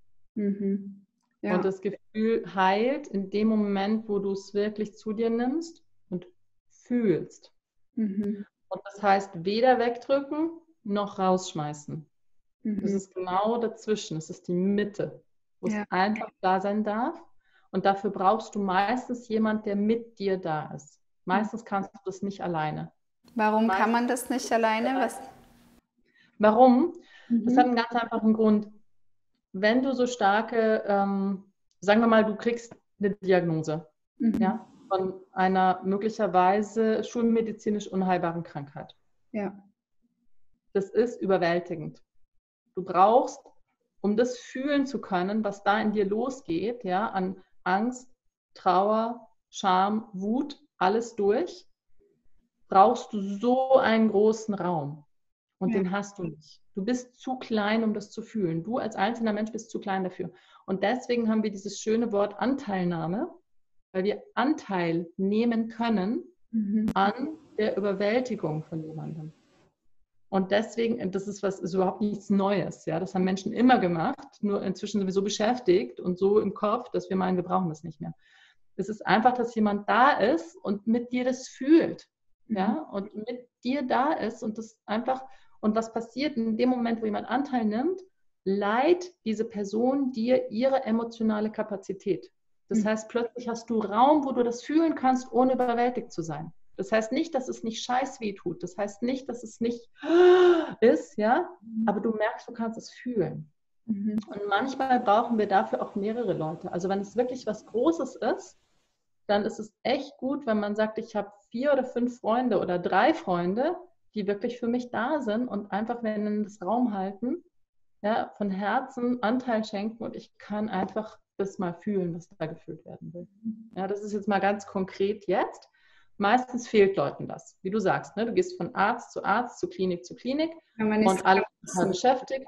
Ja. Und das Gefühl heilt in dem Moment, wo du es wirklich zu dir nimmst und fühlst. Und das heißt, weder wegdrücken noch rausschmeißen. Das ist genau dazwischen, es ist die Mitte, wo es einfach da sein darf. Und dafür brauchst du meistens jemanden, der mit dir da ist. Meistens kannst du das nicht alleine. Warum kann man das nicht alleine? Warum? Das hat einen ganz einfachen Grund. Wenn du so starke, sagen wir mal, du kriegst eine Diagnose ja, von einer möglicherweise schulmedizinisch unheilbaren Krankheit. Ja. Das ist überwältigend. Du brauchst, um das fühlen zu können, was da in dir losgeht, ja, an Angst, Trauer, Scham, Wut, alles durch, brauchst du so einen großen Raum. Und den hast du nicht. Du bist zu klein, um das zu fühlen. Du als einzelner Mensch bist zu klein dafür. Und deswegen haben wir dieses schöne Wort Anteilnahme, weil wir Anteil nehmen können an der Überwältigung von jemandem. Und deswegen, das ist überhaupt nichts Neues. Ja? Das haben Menschen immer gemacht, nur inzwischen sind wir so beschäftigt und so im Kopf, dass wir meinen, wir brauchen das nicht mehr. Es ist einfach, dass jemand da ist und mit dir das fühlt. Ja? Und mit dir da ist und das einfach, und was passiert in dem Moment, wo jemand Anteil nimmt, leiht diese Person dir ihre emotionale Kapazität. Das heißt, plötzlich hast du Raum, wo du das fühlen kannst, ohne überwältigt zu sein. Das heißt nicht, dass es nicht scheiß weh tut. Das heißt nicht, dass es nicht ist, ja, aber du merkst, du kannst es fühlen. Und manchmal brauchen wir dafür auch mehrere Leute. Also wenn es wirklich was Großes ist, dann ist es echt gut, wenn man sagt, ich habe 4 oder 5 Freunde oder 3 Freunde, die wirklich für mich da sind und einfach, wenn das Raum halten, ja, von Herzen Anteil schenken und ich kann einfach das mal fühlen, was da gefühlt werden will. Ja, das ist jetzt mal ganz konkret jetzt. Meistens fehlt Leuten das, wie du sagst. Ne? Du gehst von Arzt, zu Klinik und alle sind total beschäftigt.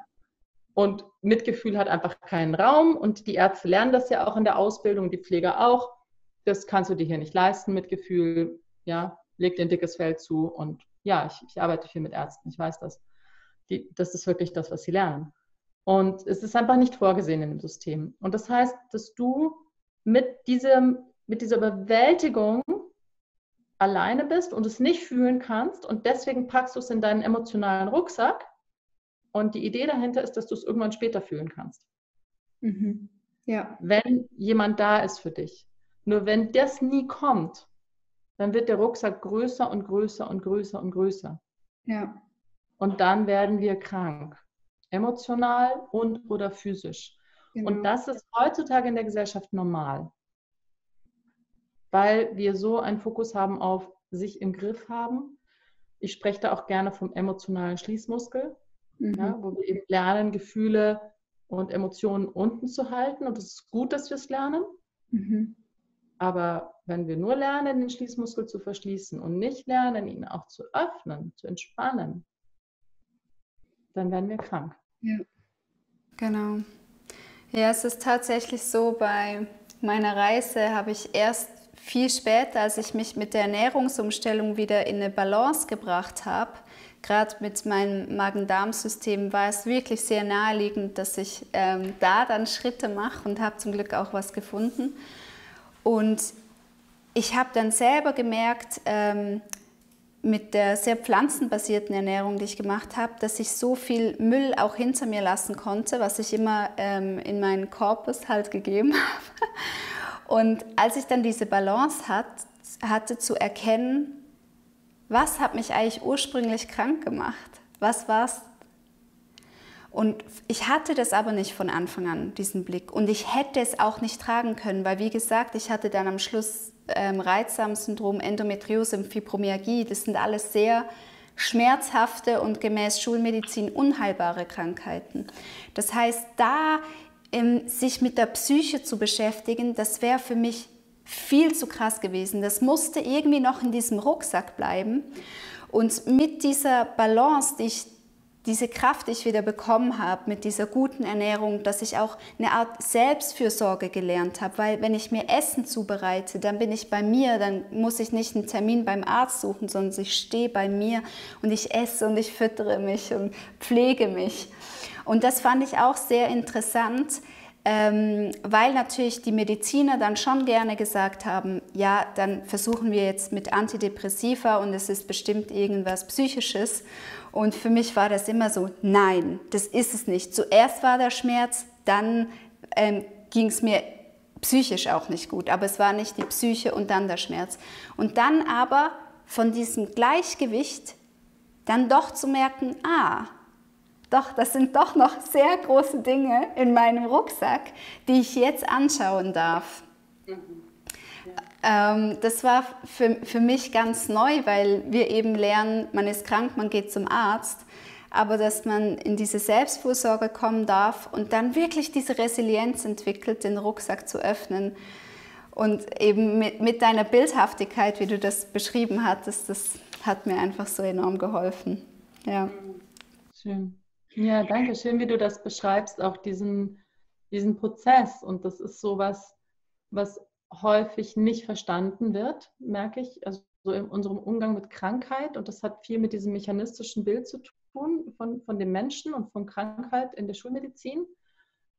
Und Mitgefühl hat einfach keinen Raum. Und die Ärzte lernen das ja auch in der Ausbildung, die Pfleger auch. Das kannst du dir hier nicht leisten, Mitgefühl. Ja, leg dir ein dickes Fell zu. Und ja, ich arbeite viel mit Ärzten, ich weiß das. Das ist wirklich das, was sie lernen. Und es ist einfach nicht vorgesehen in dem System. Und das heißt, dass du mit dieser Überwältigung alleine bist und es nicht fühlen kannst und deswegen packst du es in deinen emotionalen Rucksack und die Idee dahinter ist, dass du es irgendwann später fühlen kannst. Mhm. Ja. Wenn jemand da ist für dich. Nur wenn das nie kommt, dann wird der Rucksack größer und größer und größer und größer. Ja. Und dann werden wir krank. Emotional und oder physisch. Genau. Und das ist heutzutage in der Gesellschaft normal. Weil wir so einen Fokus haben auf sich im Griff haben. Ich spreche da auch gerne vom emotionalen Schließmuskel, ja, wo wir eben lernen, Gefühle und Emotionen unten zu halten. Und es ist gut, dass wir es lernen. Aber wenn wir nur lernen, den Schließmuskel zu verschließen und nicht lernen, ihn auch zu öffnen, zu entspannen, dann werden wir krank. Ja, genau. Ja, es ist tatsächlich so, bei meiner Reise habe ich erst viel später, als ich mich mit der Ernährungsumstellung wieder in eine Balance gebracht habe, gerade mit meinem Magen-Darm-System, war es wirklich sehr naheliegend, dass ich da dann Schritte mache und habe zum Glück auch was gefunden. Und ich habe dann selber gemerkt, mit der sehr pflanzenbasierten Ernährung, die ich gemacht habe, dass ich so viel Müll auch hinter mir lassen konnte, was ich immer in meinen Korpus halt gegeben habe. Und als ich dann diese Balance hatte zu erkennen, was hat mich eigentlich ursprünglich krank gemacht? Was war's? Und ich hatte das aber nicht von Anfang an, diesen Blick. Und ich hätte es auch nicht tragen können, weil wie gesagt, ich hatte dann am Schluss Reizdarmsyndrom, Endometriose, Fibromyalgie. Das sind alles sehr schmerzhafte und gemäß Schulmedizin unheilbare Krankheiten. Das heißt, da sich mit der Psyche zu beschäftigen, das wäre für mich viel zu krass gewesen. Das musste irgendwie noch in diesem Rucksack bleiben. Und mit dieser Balance, diese Kraft, die ich wieder bekommen habe, mit dieser guten Ernährung, dass ich auch eine Art Selbstfürsorge gelernt habe, weil wenn ich mir Essen zubereite, dann bin ich bei mir, dann muss ich nicht einen Termin beim Arzt suchen, sondern ich stehe bei mir und ich esse und ich füttere mich und pflege mich. Und das fand ich auch sehr interessant, weil natürlich die Mediziner dann schon gerne gesagt haben, ja, dann versuchen wir jetzt mit Antidepressiva und es ist bestimmt irgendwas Psychisches. Und für mich war das immer so, nein, das ist es nicht. Zuerst war der Schmerz, dann ging es mir psychisch auch nicht gut, aber es war nicht die Psyche und dann der Schmerz. Und dann aber von diesem Gleichgewicht dann doch zu merken, doch, das sind doch noch sehr große Dinge in meinem Rucksack, die ich jetzt anschauen darf. Das war für mich ganz neu, weil wir eben lernen, man ist krank, man geht zum Arzt, aber dass man in diese Selbstfürsorge kommen darf und dann wirklich diese Resilienz entwickelt, den Rucksack zu öffnen. Und eben mit deiner Bildhaftigkeit, wie du das beschrieben hattest, das hat mir einfach so enorm geholfen. Ja. Schön. Ja, danke. Schön, wie du das beschreibst, auch diesen Prozess. Und das ist so was häufig nicht verstanden wird, merke ich, also so in unserem Umgang mit Krankheit. Und das hat viel mit diesem mechanistischen Bild zu tun von dem Menschen und von Krankheit in der Schulmedizin.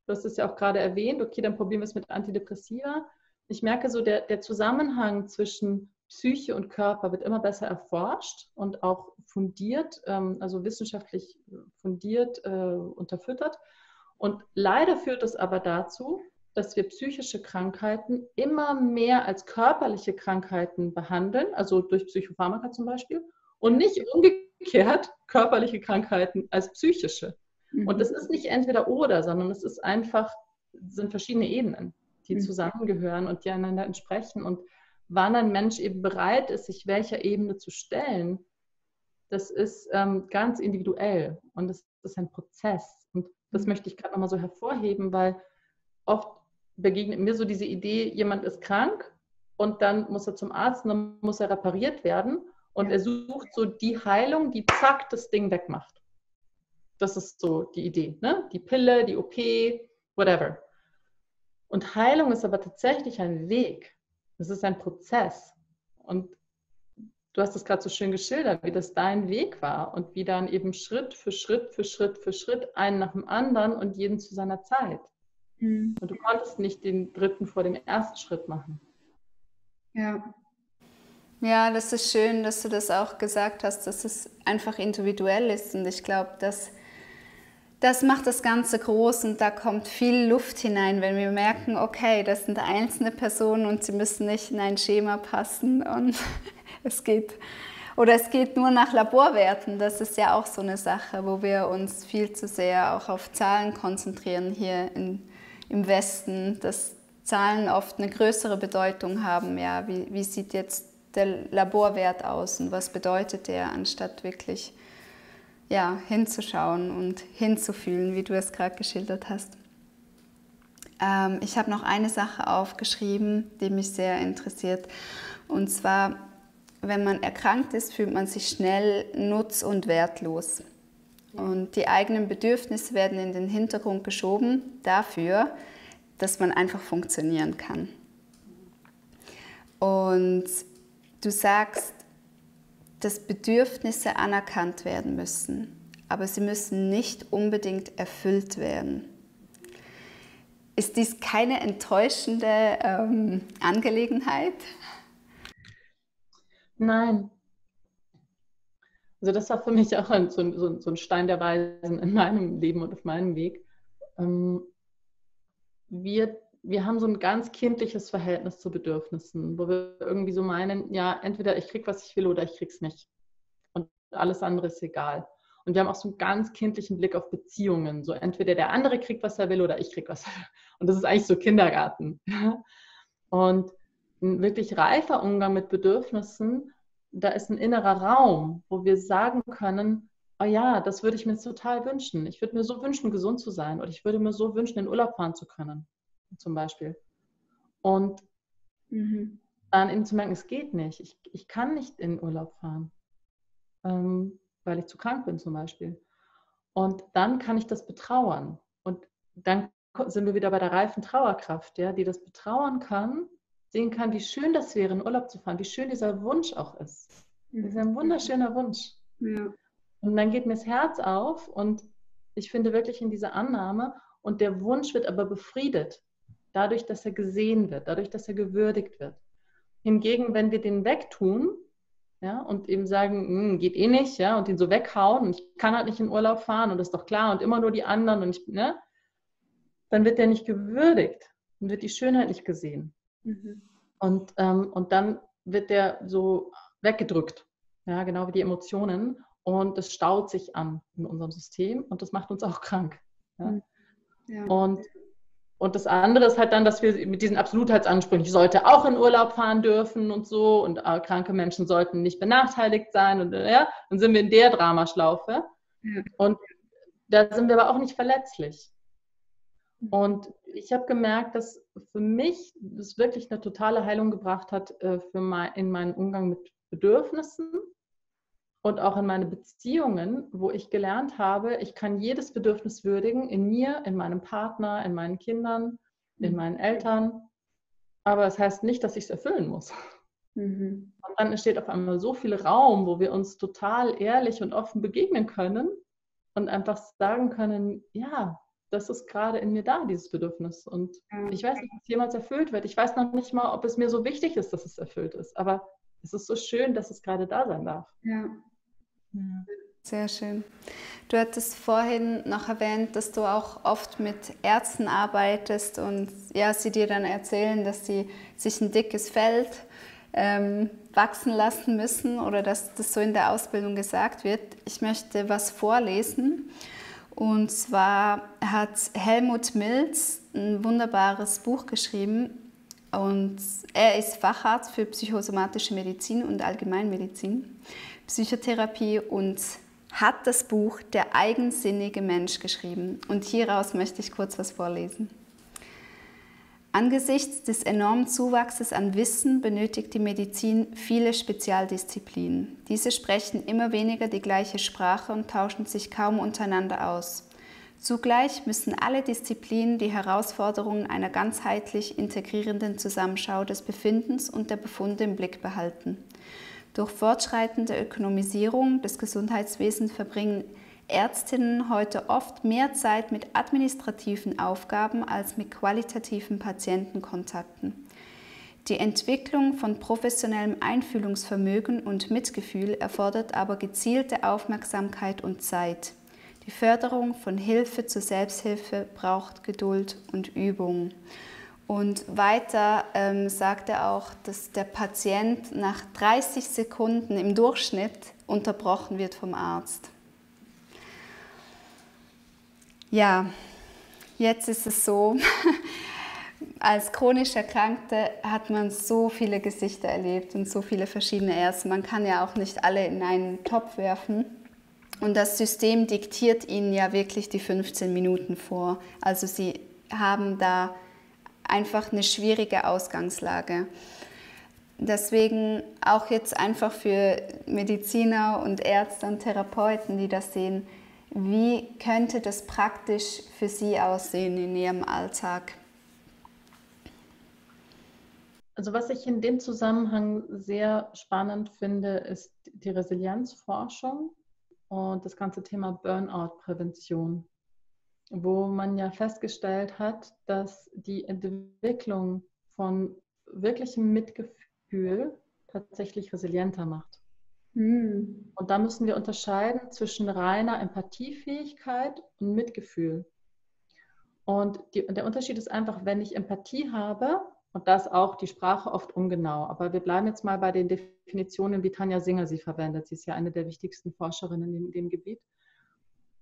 Du hast es ja auch gerade erwähnt, okay, dann probieren wir es mit Antidepressiva. Ich merke so, der Zusammenhang zwischen Psyche und Körper wird immer besser erforscht und auch fundiert, also wissenschaftlich fundiert, unterfüttert. Und leider führt es aber dazu, dass wir psychische Krankheiten immer mehr als körperliche Krankheiten behandeln, also durch Psychopharmaka zum Beispiel, und nicht umgekehrt körperliche Krankheiten als psychische. Und das ist nicht entweder oder, sondern es ist einfach, sind verschiedene Ebenen, die zusammengehören und die einander entsprechen. Und wann ein Mensch eben bereit ist, sich welcher Ebene zu stellen, das ist ganz individuell und das ist ein Prozess. Und Das möchte ich gerade nochmal so hervorheben, weil oft begegnet mir so diese Idee, jemand ist krank und dann muss er zum Arzt und dann muss er repariert werden und er sucht so die Heilung, die zack das Ding wegmacht. Das ist so die Idee, ne? Die Pille, die OP, whatever. Und Heilung ist aber tatsächlich ein Weg. Es ist ein Prozess. Und du hast es gerade so schön geschildert, wie das dein Weg war und wie dann eben Schritt für Schritt für Schritt für Schritt, einen nach dem anderen und jeden zu seiner Zeit. Und du konntest nicht den dritten vor dem ersten Schritt machen. Ja. Ja, das ist schön, dass du das auch gesagt hast, dass es einfach individuell ist. Und ich glaube, das macht das Ganze groß und da kommt viel Luft hinein, wenn wir merken, okay, das sind einzelne Personen und sie müssen nicht in ein Schema passen und es geht nur nach Laborwerten. Das ist ja auch so eine Sache, wo wir uns viel zu sehr auch auf Zahlen konzentrieren hier im Westen, dass Zahlen oft eine größere Bedeutung haben. Ja, wie sieht jetzt der Laborwert aus und was bedeutet der, anstatt wirklich hinzuschauen und hinzufühlen, wie du es gerade geschildert hast. Ich habe noch eine Sache aufgeschrieben, die mich sehr interessiert. Und zwar, wenn man erkrankt ist, fühlt man sich schnell nutz- und wertlos. Und die eigenen Bedürfnisse werden in den Hintergrund geschoben dafür, dass man einfach funktionieren kann. Und du sagst, dass Bedürfnisse anerkannt werden müssen, aber sie müssen nicht unbedingt erfüllt werden. Ist dies keine enttäuschende Angelegenheit? Nein. Also das war für mich auch so ein Stein der Weisen in meinem Leben und auf meinem Weg. Wir haben so ein ganz kindliches Verhältnis zu Bedürfnissen, wo wir irgendwie so meinen, ja, entweder ich krieg, was ich will oder ich krieg's nicht. Und alles andere ist egal. Und wir haben auch so einen ganz kindlichen Blick auf Beziehungen. So entweder der andere kriegt, was er will oder ich krieg, was er will. Und das ist eigentlich so Kindergarten. Und ein wirklich reifer Umgang mit Bedürfnissen, da ist ein innerer Raum, wo wir sagen können, oh ja, das würde ich mir total wünschen. Ich würde mir so wünschen, gesund zu sein. Oder ich würde mir so wünschen, in Urlaub fahren zu können, zum Beispiel. Und dann eben zu merken, es geht nicht. Ich kann nicht in Urlaub fahren, weil ich zu krank bin zum Beispiel. Und dann kann ich das betrauern. Und dann sind wir wieder bei der reifen Trauerkraft, ja, die das betrauern kann, sehen kann, wie schön das wäre, in Urlaub zu fahren, wie schön dieser Wunsch auch ist. Das ist ein wunderschöner Wunsch. Ja. Und dann geht mir das Herz auf und ich finde wirklich in dieser Annahme und der Wunsch wird aber befriedet, dadurch, dass er gesehen wird, dadurch, dass er gewürdigt wird. Hingegen, wenn wir den wegtun, ja, und eben sagen, geht eh nicht, ja, und den so weghauen und ich kann halt nicht in Urlaub fahren und das ist doch klar und immer nur die anderen und dann wird der nicht gewürdigt und wird die Schönheit nicht gesehen. Und dann wird der so weggedrückt, ja, genau wie die Emotionen und es staut sich an in unserem System und das macht uns auch krank. Ja? Ja. Und das andere ist halt dann, dass wir mit diesen Absolutheitsansprüchen, ich sollte auch in Urlaub fahren dürfen und so und kranke Menschen sollten nicht benachteiligt sein und dann sind wir in der Dramaschlaufe und da sind wir aber auch nicht verletzlich. Und ich habe gemerkt, dass für mich das wirklich eine totale Heilung gebracht hat in meinen Umgang mit Bedürfnissen und auch in meine Beziehungen, wo ich gelernt habe, ich kann jedes Bedürfnis würdigen, in mir, in meinem Partner, in meinen Kindern, in meinen Eltern. Aber das heißt nicht, dass ich es erfüllen muss. Und dann entsteht auf einmal so viel Raum, wo wir uns total ehrlich und offen begegnen können und einfach sagen können, ja, das ist gerade in mir da, dieses Bedürfnis. Und ich weiß nicht, ob es jemals erfüllt wird. Ich weiß noch nicht mal, ob es mir so wichtig ist, dass es erfüllt ist. Aber es ist so schön, dass es gerade da sein darf. Ja. Sehr schön. Du hattest vorhin noch erwähnt, dass du auch oft mit Ärzten arbeitest und sie dir dann erzählen, dass sie sich ein dickes Fell wachsen lassen müssen oder dass das so in der Ausbildung gesagt wird. Ich möchte was vorlesen. Und zwar hat Helmut Milz ein wunderbares Buch geschrieben und er ist Facharzt für psychosomatische Medizin und Allgemeinmedizin, Psychotherapie und hat das Buch Der eigensinnige Mensch geschrieben. Und hieraus möchte ich kurz was vorlesen. Angesichts des enormen Zuwachses an Wissen benötigt die Medizin viele Spezialdisziplinen. Diese sprechen immer weniger die gleiche Sprache und tauschen sich kaum untereinander aus. Zugleich müssen alle Disziplinen die Herausforderungen einer ganzheitlich integrierenden Zusammenschau des Befindens und der Befunde im Blick behalten. Durch fortschreitende Ökonomisierung des Gesundheitswesens verbringen Ärztinnen heute oft mehr Zeit mit administrativen Aufgaben als mit qualitativen Patientenkontakten. Die Entwicklung von professionellem Einfühlungsvermögen und Mitgefühl erfordert aber gezielte Aufmerksamkeit und Zeit. Die Förderung von Hilfe zur Selbsthilfe braucht Geduld und Übung. Und weiter sagt er auch, dass der Patient nach 30 Sekunden im Durchschnitt unterbrochen wird vom Arzt. Ja, jetzt ist es so, als chronisch Erkrankte hat man so viele Gesichter erlebt und so viele verschiedene Ärzte. Man kann ja auch nicht alle in einen Topf werfen. Und das System diktiert ihnen ja wirklich die 15 Minuten vor. Also sie haben da einfach eine schwierige Ausgangslage. Deswegen auch jetzt einfach für Mediziner und Ärzte und Therapeuten, die das sehen, wie könnte das praktisch für Sie aussehen in Ihrem Alltag? Also was ich in dem Zusammenhang sehr spannend finde, ist die Resilienzforschung und das ganze Thema Burnout-Prävention, wo man ja festgestellt hat, dass die Entwicklung von wirklichem Mitgefühl tatsächlich resilienter macht. Und da müssen wir unterscheiden zwischen reiner Empathiefähigkeit und Mitgefühl. Und der Unterschied ist einfach, wenn ich Empathie habe, und da ist auch die Sprache oft ungenau, aber wir bleiben jetzt mal bei den Definitionen, wie Tanja Singer sie verwendet. Sie ist ja eine der wichtigsten Forscherinnen in dem Gebiet.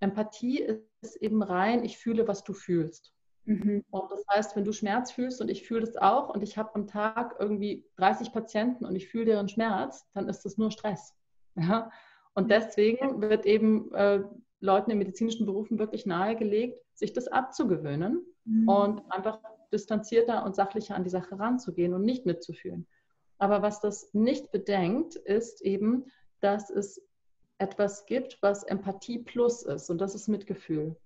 Empathie ist eben rein, ich fühle, was du fühlst. Und das heißt, wenn du Schmerz fühlst und ich fühle das auch und ich habe am Tag irgendwie 30 Patienten und ich fühle deren Schmerz, dann ist das nur Stress. Ja? Und deswegen wird eben Leuten in medizinischen Berufen wirklich nahegelegt, sich das abzugewöhnen und einfach distanzierter und sachlicher an die Sache ranzugehen und nicht mitzufühlen. Aber was das nicht bedenkt, ist eben, dass es etwas gibt, was Empathie plus ist, und das ist Mitgefühl.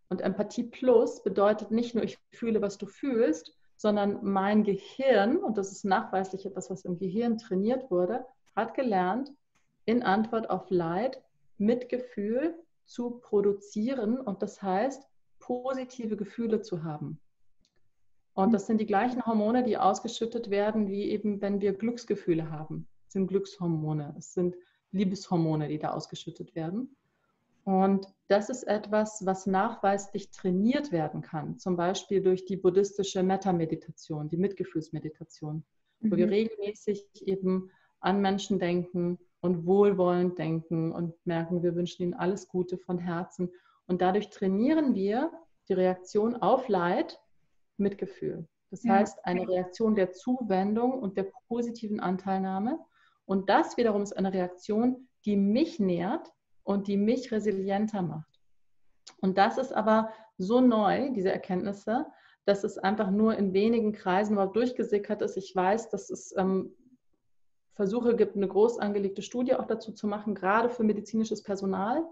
Und Empathie plus bedeutet nicht nur, ich fühle, was du fühlst, sondern mein Gehirn, und das ist nachweislich etwas, was im Gehirn trainiert wurde, hat gelernt, in Antwort auf Leid Mitgefühl zu produzieren, und das heißt, positive Gefühle zu haben. Und das sind die gleichen Hormone, die ausgeschüttet werden, wie eben, wenn wir Glücksgefühle haben. Es sind Glückshormone, es sind Liebeshormone, die da ausgeschüttet werden. Und das ist etwas, was nachweislich trainiert werden kann, zum Beispiel durch die buddhistische Metta-Meditation, die Mitgefühlsmeditation, wo wir regelmäßig eben an Menschen denken und wohlwollend denken und merken, wir wünschen ihnen alles Gute von Herzen. Und dadurch trainieren wir die Reaktion auf Leid, Mitgefühl. Das heißt, eine Reaktion der Zuwendung und der positiven Anteilnahme. Und das wiederum ist eine Reaktion, die mich nährt und die mich resilienter macht. Und das ist aber so neu, diese Erkenntnisse, dass es einfach nur in wenigen Kreisen überhaupt durchgesickert ist. Ich weiß, dass es Versuche gibt, eine groß angelegte Studie auch dazu zu machen, gerade für medizinisches Personal,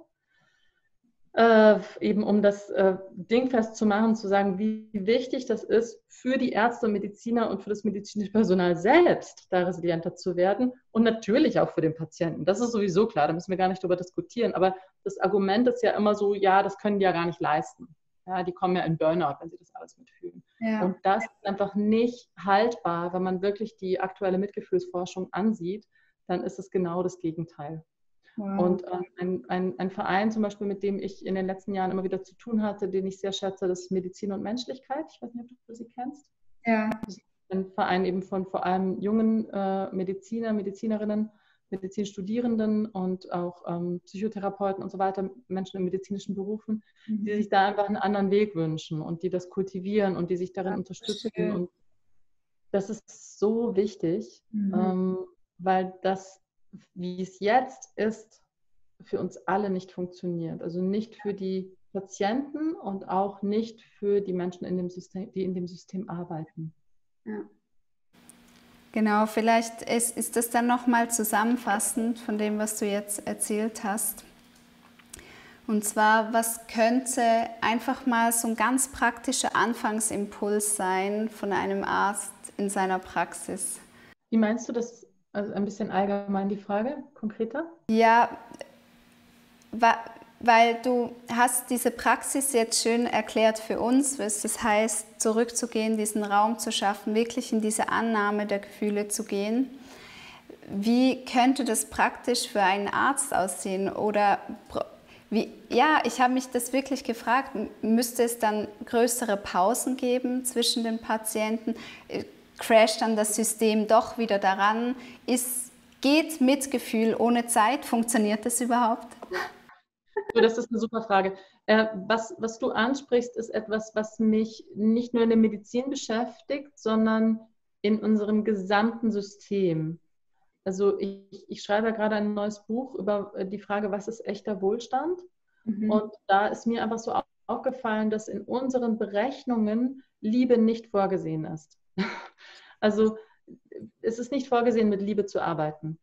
eben um das dingfest zu machen, zu sagen, wie wichtig das ist für die Ärzte und Mediziner und für das medizinische Personal selbst, da resilienter zu werden und natürlich auch für den Patienten. Das ist sowieso klar, da müssen wir gar nicht drüber diskutieren, aber das Argument ist ja immer so, ja, das können die ja gar nicht leisten. Ja, die kommen ja in Burnout, wenn sie das alles mitfühlen. Ja. Und das ist einfach nicht haltbar, wenn man wirklich die aktuelle Mitgefühlsforschung ansieht, dann ist es genau das Gegenteil. Wow. Und ein Verein zum Beispiel, mit dem ich in den letzten Jahren immer wieder zu tun hatte, den ich sehr schätze, das ist Medizin und Menschlichkeit. Ich weiß nicht, ob du sie kennst. Ja. Das ist ein Verein eben von vor allem jungen Medizinerinnen, Medizinstudierenden und auch Psychotherapeuten und so weiter, Menschen in medizinischen Berufen, die sich da einfach einen anderen Weg wünschen und die das kultivieren und die sich darin unterstützen. Schön. Und das ist so wichtig, weil das, wie es jetzt ist, für uns alle nicht funktioniert. Also nicht für die Patienten und auch nicht für die Menschen in dem System, die in dem System arbeiten. Ja. Genau, vielleicht ist das dann nochmal zusammenfassend von dem, was du jetzt erzählt hast. Und zwar, was könnte einfach mal so ein ganz praktischer Anfangsimpuls sein von einem Arzt in seiner Praxis? Wie meinst du das? Also ein bisschen allgemein die Frage, konkreter? Ja, weil du hast diese Praxis jetzt schön erklärt für uns, was das heißt, zurückzugehen, diesen Raum zu schaffen, wirklich in diese Annahme der Gefühle zu gehen. Wie könnte das praktisch für einen Arzt aussehen? Oder ich habe mich das wirklich gefragt, müsste es dann größere Pausen geben zwischen den Patienten? Crasht dann das System doch wieder daran? Geht Mitgefühl ohne Zeit? Funktioniert das überhaupt? Das ist eine super Frage. Was du ansprichst, ist etwas, was mich nicht nur in der Medizin beschäftigt, sondern in unserem gesamten System. Also ich schreibe gerade ein neues Buch über die Frage, was ist echter Wohlstand? Und da ist mir einfach so aufgefallen, dass in unseren Berechnungen Liebe nicht vorgesehen ist. Also es ist nicht vorgesehen, mit Liebe zu arbeiten.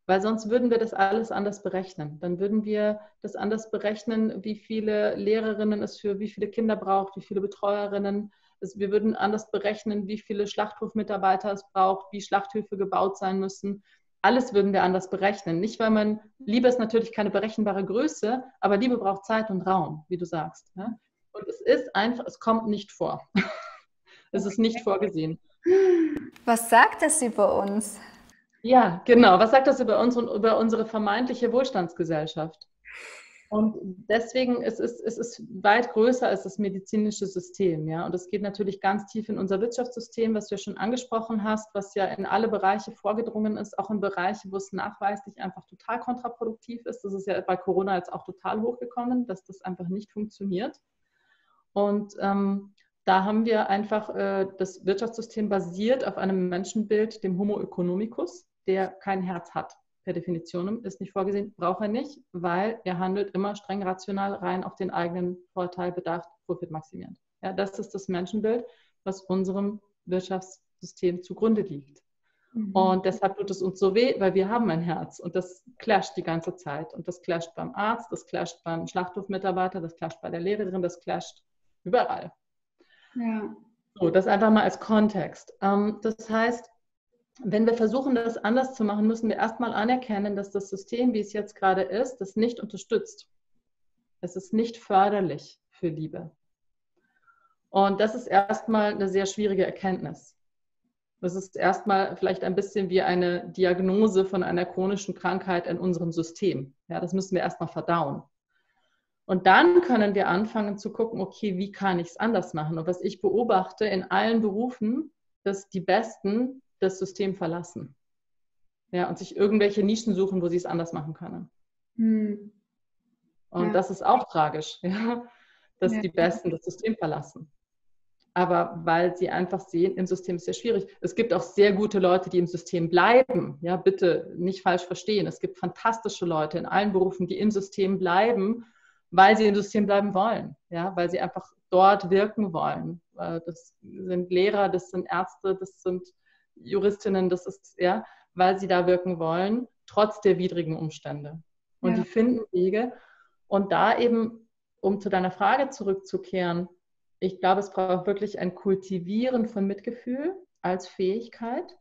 Weil sonst würden wir das alles anders berechnen. Dann würden wir das anders berechnen, wie viele Lehrerinnen es für wie viele Kinder braucht, wie viele Betreuerinnen. Wir würden anders berechnen, wie viele Schlachthofmitarbeiter es braucht, wie Schlachthöfe gebaut sein müssen. Alles würden wir anders berechnen. Nicht, weil Liebe ist natürlich keine berechenbare Größe, aber Liebe braucht Zeit und Raum, wie du sagst. Ja? Und es ist einfach, es kommt nicht vor. Es ist nicht vorgesehen. Was sagt das über uns? Ja, genau. Was sagt das über uns und über unsere vermeintliche Wohlstandsgesellschaft? Und deswegen ist es weit größer als das medizinische System. Ja? Und es geht natürlich ganz tief in unser Wirtschaftssystem, was du ja schon angesprochen hast, was ja in alle Bereiche vorgedrungen ist, auch in Bereiche, wo es nachweislich einfach total kontraproduktiv ist. Das ist ja bei Corona jetzt auch total hochgekommen, dass das einfach nicht funktioniert. Und da haben wir einfach das Wirtschaftssystem basiert auf einem Menschenbild, dem Homo economicus, der kein Herz hat. Per Definition ist nicht vorgesehen, braucht er nicht, weil er handelt immer streng rational, rein auf den eigenen Vorteil bedacht, profitmaximierend. Ja, das ist das Menschenbild, was unserem Wirtschaftssystem zugrunde liegt. Und deshalb tut es uns so weh, weil wir haben ein Herz und das clasht die ganze Zeit. Und das clasht beim Arzt, das clasht beim Schlachthofmitarbeiter, das clasht bei der Lehrerin, das clasht überall. Ja. So, das einfach mal als Kontext. Das heißt, wenn wir versuchen, das anders zu machen, müssen wir erstmal anerkennen, dass das System, wie es jetzt gerade ist, das nicht unterstützt. Es ist nicht förderlich für Liebe. Und das ist erstmal eine sehr schwierige Erkenntnis. Das ist erstmal vielleicht ein bisschen wie eine Diagnose von einer chronischen Krankheit in unserem System. Ja, das müssen wir erstmal verdauen. Und dann können wir anfangen zu gucken, okay, wie kann ich es anders machen? Und was ich beobachte in allen Berufen, dass die Besten das System verlassen. Ja, und sich irgendwelche Nischen suchen, wo sie es anders machen können. Und das ist auch tragisch, ja, dass die Besten das System verlassen. Aber weil sie einfach sehen, im System ist es sehr schwierig. Es gibt auch sehr gute Leute, die im System bleiben. Ja, bitte nicht falsch verstehen. Es gibt fantastische Leute in allen Berufen, die im System bleiben, weil sie im System bleiben wollen. Ja, weil sie einfach dort wirken wollen. Das sind Lehrer, das sind Ärzte, das sind Juristinnen, das ist, ja, weil sie da wirken wollen, trotz der widrigen Umstände. Und die finden Wege. Und da eben, um zu deiner Frage zurückzukehren, ich glaube, es braucht wirklich ein Kultivieren von Mitgefühl als Fähigkeit.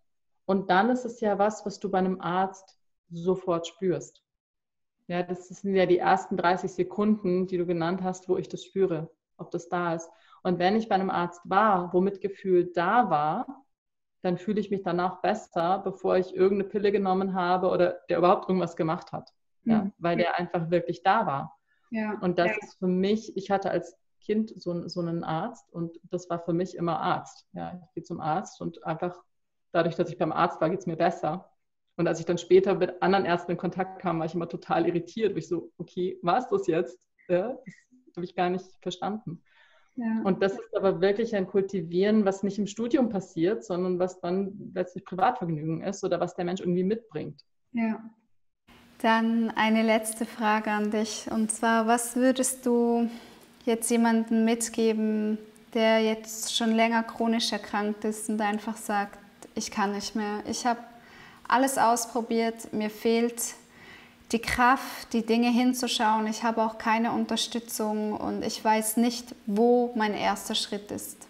Und dann ist es ja was du bei einem Arzt sofort spürst. Ja, das sind ja die ersten 30 Sekunden, die du genannt hast, wo ich das spüre, ob das da ist. Und wenn ich bei einem Arzt war, wo Mitgefühl da war, dann fühle ich mich danach besser, bevor ich irgendeine Pille genommen habe oder der überhaupt irgendwas gemacht hat. Ja, weil der einfach wirklich da war. Ja, und das ist für mich, ich hatte als Kind so einen Arzt und das war für mich immer Arzt. Ja, ich gehe zum Arzt und einfach dadurch, dass ich beim Arzt war, geht es mir besser. Und als ich dann später mit anderen Ärzten in Kontakt kam, war ich immer total irritiert. Weil ich so, okay, war es das jetzt? Ja, das habe ich gar nicht verstanden. Ja. Und das ist aber wirklich ein Kultivieren, was nicht im Studium passiert, sondern was dann letztlich Privatvergnügen ist oder was der Mensch irgendwie mitbringt. Ja. Dann eine letzte Frage an dich. Und zwar, was würdest du jetzt jemandem mitgeben, der jetzt schon länger chronisch erkrankt ist und einfach sagt, ich kann nicht mehr. Ich habe alles ausprobiert, mir fehlt die Kraft, die Dinge hinzuschauen. Ich habe auch keine Unterstützung und ich weiß nicht, wo mein erster Schritt ist.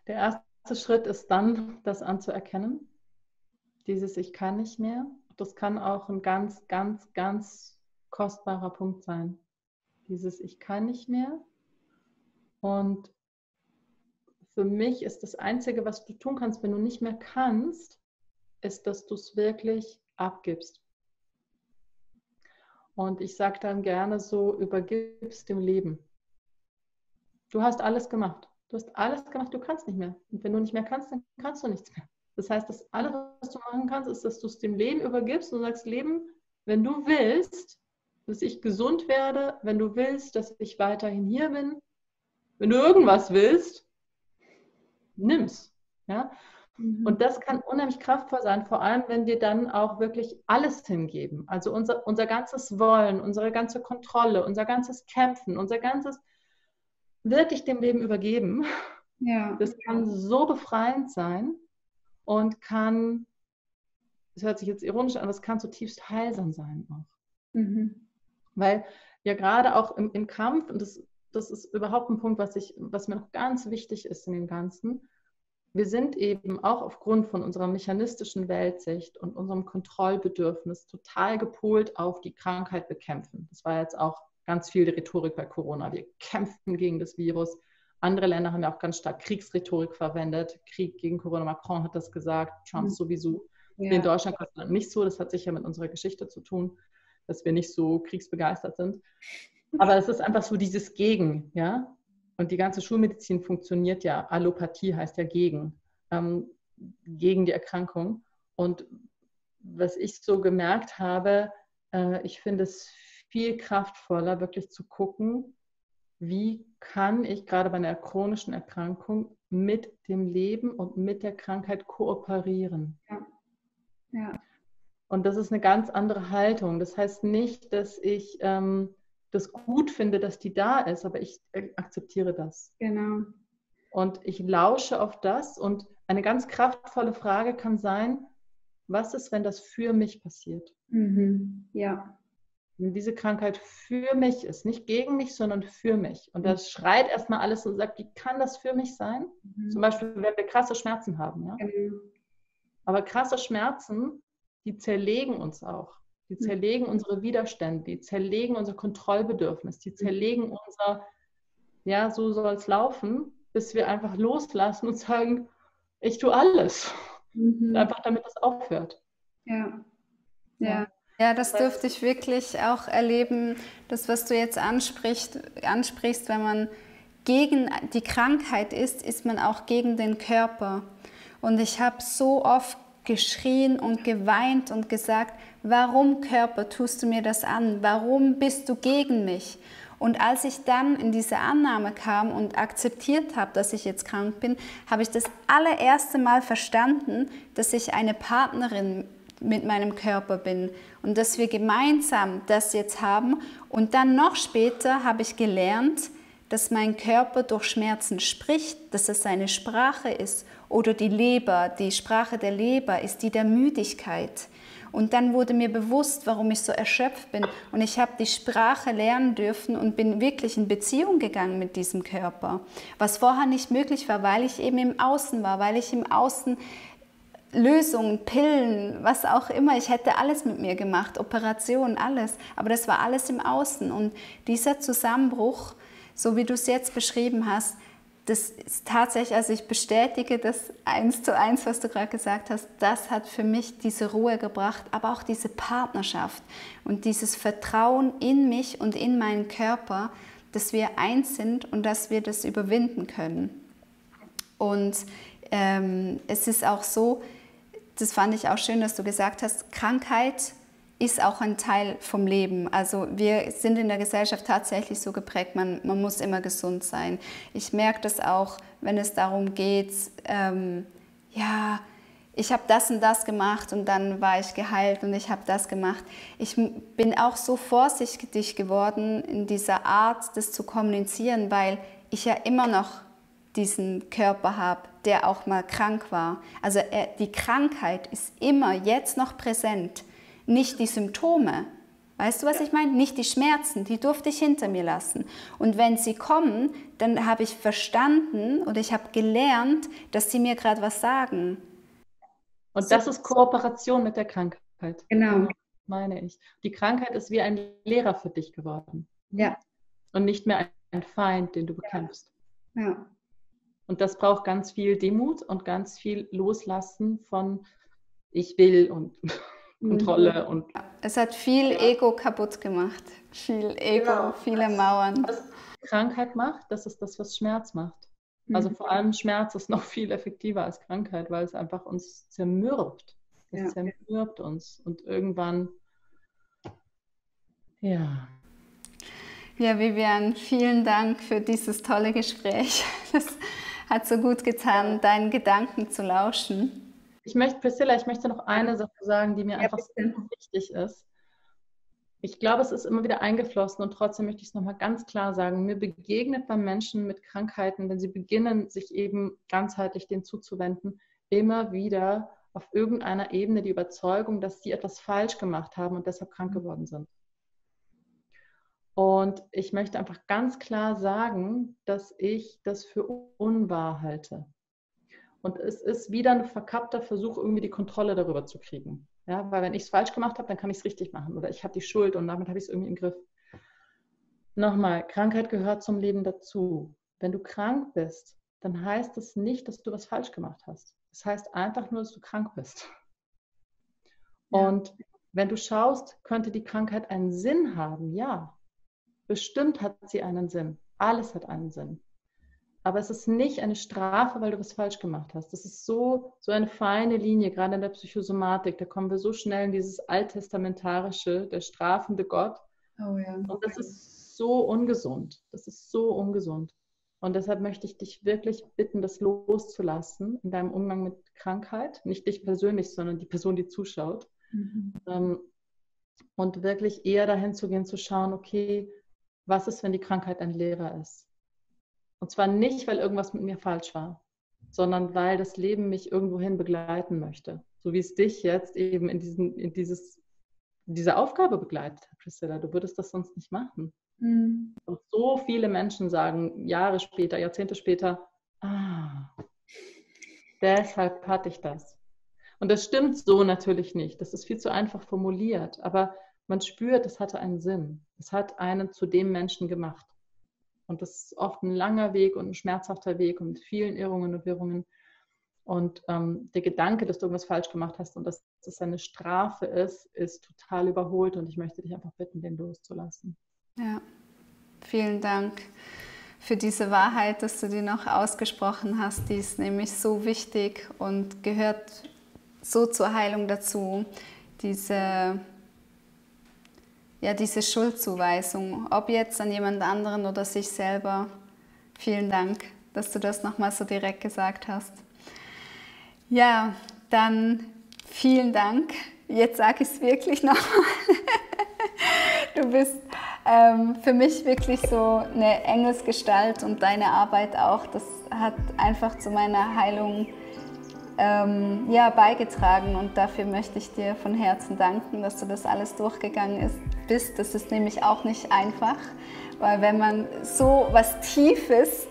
Der erste Schritt ist dann, das anzuerkennen. Dieses Ich kann nicht mehr. Das kann auch ein ganz, ganz, ganz kostbarer Punkt sein. Dieses Ich kann nicht mehr. Und für mich ist das Einzige, was du tun kannst, wenn du nicht mehr kannst, ist, dass du es wirklich abgibst. Und ich sage dann gerne so, übergibst dem Leben. Du hast alles gemacht. Du hast alles gemacht, du kannst nicht mehr. Und wenn du nicht mehr kannst, dann kannst du nichts mehr. Das heißt, das alles, was du machen kannst, ist, dass du es dem Leben übergibst und sagst, Leben, wenn du willst, dass ich gesund werde, wenn du willst, dass ich weiterhin hier bin, wenn du irgendwas willst, nimm's. Ja? Und das kann unheimlich kraftvoll sein, vor allem, wenn wir dann auch wirklich alles hingeben. Also unser ganzes Wollen, unsere ganze Kontrolle, unser ganzes Kämpfen, unser ganzes wirklich dem Leben übergeben. Ja. Das kann so befreiend sein und kann, das hört sich jetzt ironisch an, aber es kann zutiefst heilsam sein auch. Weil ja gerade auch im Kampf, und das ist überhaupt ein Punkt, was mir noch ganz wichtig ist in dem Ganzen, wir sind eben auch aufgrund von unserer mechanistischen Weltsicht und unserem Kontrollbedürfnis total gepolt auf die Krankheit bekämpfen. Das war jetzt auch ganz viel die Rhetorik bei Corona. Wir kämpfen gegen das Virus. Andere Länder haben ja auch ganz stark Kriegsrhetorik verwendet. Krieg gegen Corona. Macron hat das gesagt, Trump sowieso. Ja. In Deutschland ist das nicht so. Das hat sicher mit unserer Geschichte zu tun, dass wir nicht so kriegsbegeistert sind. Aber es ist einfach so dieses Gegen, ja. Und die ganze Schulmedizin funktioniert ja, Allopathie heißt ja gegen die Erkrankung. Und was ich so gemerkt habe, ich finde es viel kraftvoller, wirklich zu gucken, wie kann ich gerade bei einer chronischen Erkrankung mit dem Leben und mit der Krankheit kooperieren. Ja. Ja. Und das ist eine ganz andere Haltung. Das heißt nicht, dass ich das gut finde, dass die da ist, aber ich akzeptiere das. Genau. Und ich lausche auf das. Und eine ganz kraftvolle Frage kann sein, was ist, wenn das für mich passiert? Ja. Wenn diese Krankheit für mich ist, nicht gegen mich, sondern für mich. Und das schreit erstmal alles und sagt, wie kann das für mich sein? Zum Beispiel, wenn wir krasse Schmerzen haben. Ja? Aber krasse Schmerzen, die zerlegen uns auch. Die zerlegen unsere Widerstände, die zerlegen unser Kontrollbedürfnis, die zerlegen unser, ja, so soll es laufen, bis wir einfach loslassen und sagen, ich tue alles. Einfach damit das aufhört. Ja. Ja. Ja, das dürfte ich wirklich auch erleben, das, was du jetzt ansprichst, wenn man gegen die Krankheit ist man auch gegen den Körper. Und ich habe so oft geschrien und geweint und gesagt, warum Körper tust du mir das an? Warum bist du gegen mich? Und als ich dann in diese Annahme kam und akzeptiert habe, dass ich jetzt krank bin, habe ich das allererste Mal verstanden, dass ich eine Partnerin mit meinem Körper bin und dass wir gemeinsam das jetzt haben. Und dann noch später habe ich gelernt, dass mein Körper durch Schmerzen spricht, dass es seine Sprache ist. Oder die Leber, die Sprache der Leber ist die der Müdigkeit. Und dann wurde mir bewusst, warum ich so erschöpft bin. Und ich habe die Sprache lernen dürfen und bin wirklich in Beziehung gegangen mit diesem Körper. Was vorher nicht möglich war, weil ich eben im Außen war, weil ich im Außen Lösungen, Pillen, was auch immer, ich hätte alles mit mir gemacht, Operationen, alles. Aber das war alles im Außen. Und dieser Zusammenbruch, so wie du es jetzt beschrieben hast, das ist tatsächlich, also ich bestätige das 1:1, was du gerade gesagt hast, das hat für mich diese Ruhe gebracht, aber auch diese Partnerschaft und dieses Vertrauen in mich und in meinen Körper, dass wir eins sind und dass wir das überwinden können. Und es ist auch so, das fand ich auch schön, dass du gesagt hast, Krankheit ist auch ein Teil vom Leben. Also wir sind in der Gesellschaft tatsächlich so geprägt, man muss immer gesund sein. Ich merke das auch, wenn es darum geht, ja, ich habe das und das gemacht und dann war ich geheilt und ich habe das gemacht. Ich bin auch so vorsichtig geworden in dieser Art, das zu kommunizieren, weil ich ja immer noch diesen Körper habe, der auch mal krank war. Also die Krankheit ist immer jetzt noch präsent, nicht die Symptome. Weißt du, was ich meine? Nicht die Schmerzen, die durfte ich hinter mir lassen. Und wenn sie kommen, dann habe ich verstanden oder ich habe gelernt, dass sie mir gerade was sagen. Und das ist Kooperation mit der Krankheit. Genau. Meine ich. Die Krankheit ist wie ein Lehrer für dich geworden. Ja. Und nicht mehr ein Feind, den du bekämpfst. Ja. Und das braucht ganz viel Demut und ganz viel Loslassen von ich will und Kontrolle. Und es hat viel Ego kaputt gemacht. Viel Ego, viele Mauern. Was Krankheit macht, das ist das, was Schmerz macht. Also vor allem Schmerz ist noch viel effektiver als Krankheit, weil es einfach uns zermürbt. Es zermürbt uns. Und irgendwann, ja. Ja, Vivian, vielen Dank für dieses tolle Gespräch. Das hat so gut getan, deinen Gedanken zu lauschen. Priscilla, ich möchte noch eine Sache sagen, die mir einfach so wichtig ist. Ich glaube, es ist immer wieder eingeflossen und trotzdem möchte ich es nochmal ganz klar sagen. Mir begegnet bei Menschen mit Krankheiten, wenn sie beginnen, sich eben ganzheitlich denen zuzuwenden, immer wieder auf irgendeiner Ebene die Überzeugung, dass sie etwas falsch gemacht haben und deshalb krank geworden sind. Und ich möchte einfach ganz klar sagen, dass ich das für unwahr halte. Und es ist wieder ein verkappter Versuch, irgendwie die Kontrolle darüber zu kriegen. Ja, weil wenn ich es falsch gemacht habe, dann kann ich es richtig machen. Oder ich habe die Schuld und damit habe ich es irgendwie im Griff. Nochmal, Krankheit gehört zum Leben dazu. Wenn du krank bist, dann heißt es nicht, dass du was falsch gemacht hast. Das heißt einfach nur, dass du krank bist. Ja. Und wenn du schaust, könnte die Krankheit einen Sinn haben? Ja. Bestimmt hat sie einen Sinn. Alles hat einen Sinn. Aber es ist nicht eine Strafe, weil du was falsch gemacht hast. Das ist so eine feine Linie, gerade in der Psychosomatik. Da kommen wir so schnell in dieses Alttestamentarische, der strafende Gott. Oh ja. Und das ist so ungesund. Das ist so ungesund. Und deshalb möchte ich dich wirklich bitten, das loszulassen in deinem Umgang mit Krankheit. Nicht dich persönlich, sondern die Person, die zuschaut. Und wirklich eher dahin zu gehen, zu schauen, okay, was ist, wenn die Krankheit ein Lehrer ist? Und zwar nicht, weil irgendwas mit mir falsch war, sondern weil das Leben mich irgendwohin begleiten möchte. So wie es dich jetzt eben in diese Aufgabe begleitet hat, Priscilla. Du würdest das sonst nicht machen. Und so viele Menschen sagen Jahre später, Jahrzehnte später, deshalb hatte ich das. Und das stimmt so natürlich nicht. Das ist viel zu einfach formuliert. Aber man spürt, es hatte einen Sinn. Es hat einen zu dem Menschen gemacht. Und das ist oft ein langer Weg und ein schmerzhafter Weg und mit vielen Irrungen und Wirrungen. Und der Gedanke, dass du irgendwas falsch gemacht hast und dass das eine Strafe ist total überholt. Und ich möchte dich einfach bitten, den loszulassen. Ja, vielen Dank für diese Wahrheit, dass du die noch ausgesprochen hast. Die ist nämlich so wichtig und gehört so zur Heilung dazu. Diese Schuldzuweisung, ob jetzt an jemand anderen oder sich selber. Vielen Dank, dass du das nochmal so direkt gesagt hast. Ja, dann vielen Dank. Jetzt sage ich es wirklich nochmal. Du bist für mich wirklich so eine Engelsgestalt und deine Arbeit auch. Das hat einfach zu meiner Heilung beigetragen und dafür möchte ich dir von Herzen danken, dass du das alles durchgegangen bist. Das ist nämlich auch nicht einfach, weil wenn man so was Tiefes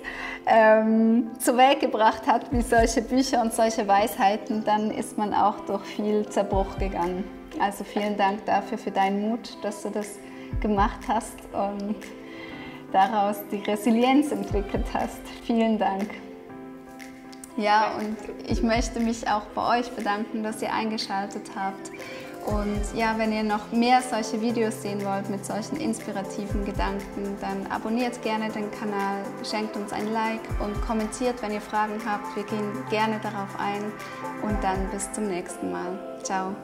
zur Welt gebracht hat, wie solche Bücher und solche Weisheiten, dann ist man auch durch viel Zerbruch gegangen. Also vielen Dank dafür, für deinen Mut, dass du das gemacht hast und daraus die Resilienz entwickelt hast. Vielen Dank. Ja, und ich möchte mich auch bei euch bedanken, dass ihr eingeschaltet habt. Und ja, wenn ihr noch mehr solche Videos sehen wollt mit solchen inspirativen Gedanken, dann abonniert gerne den Kanal, schenkt uns ein Like und kommentiert, wenn ihr Fragen habt. Wir gehen gerne darauf ein und dann bis zum nächsten Mal. Ciao.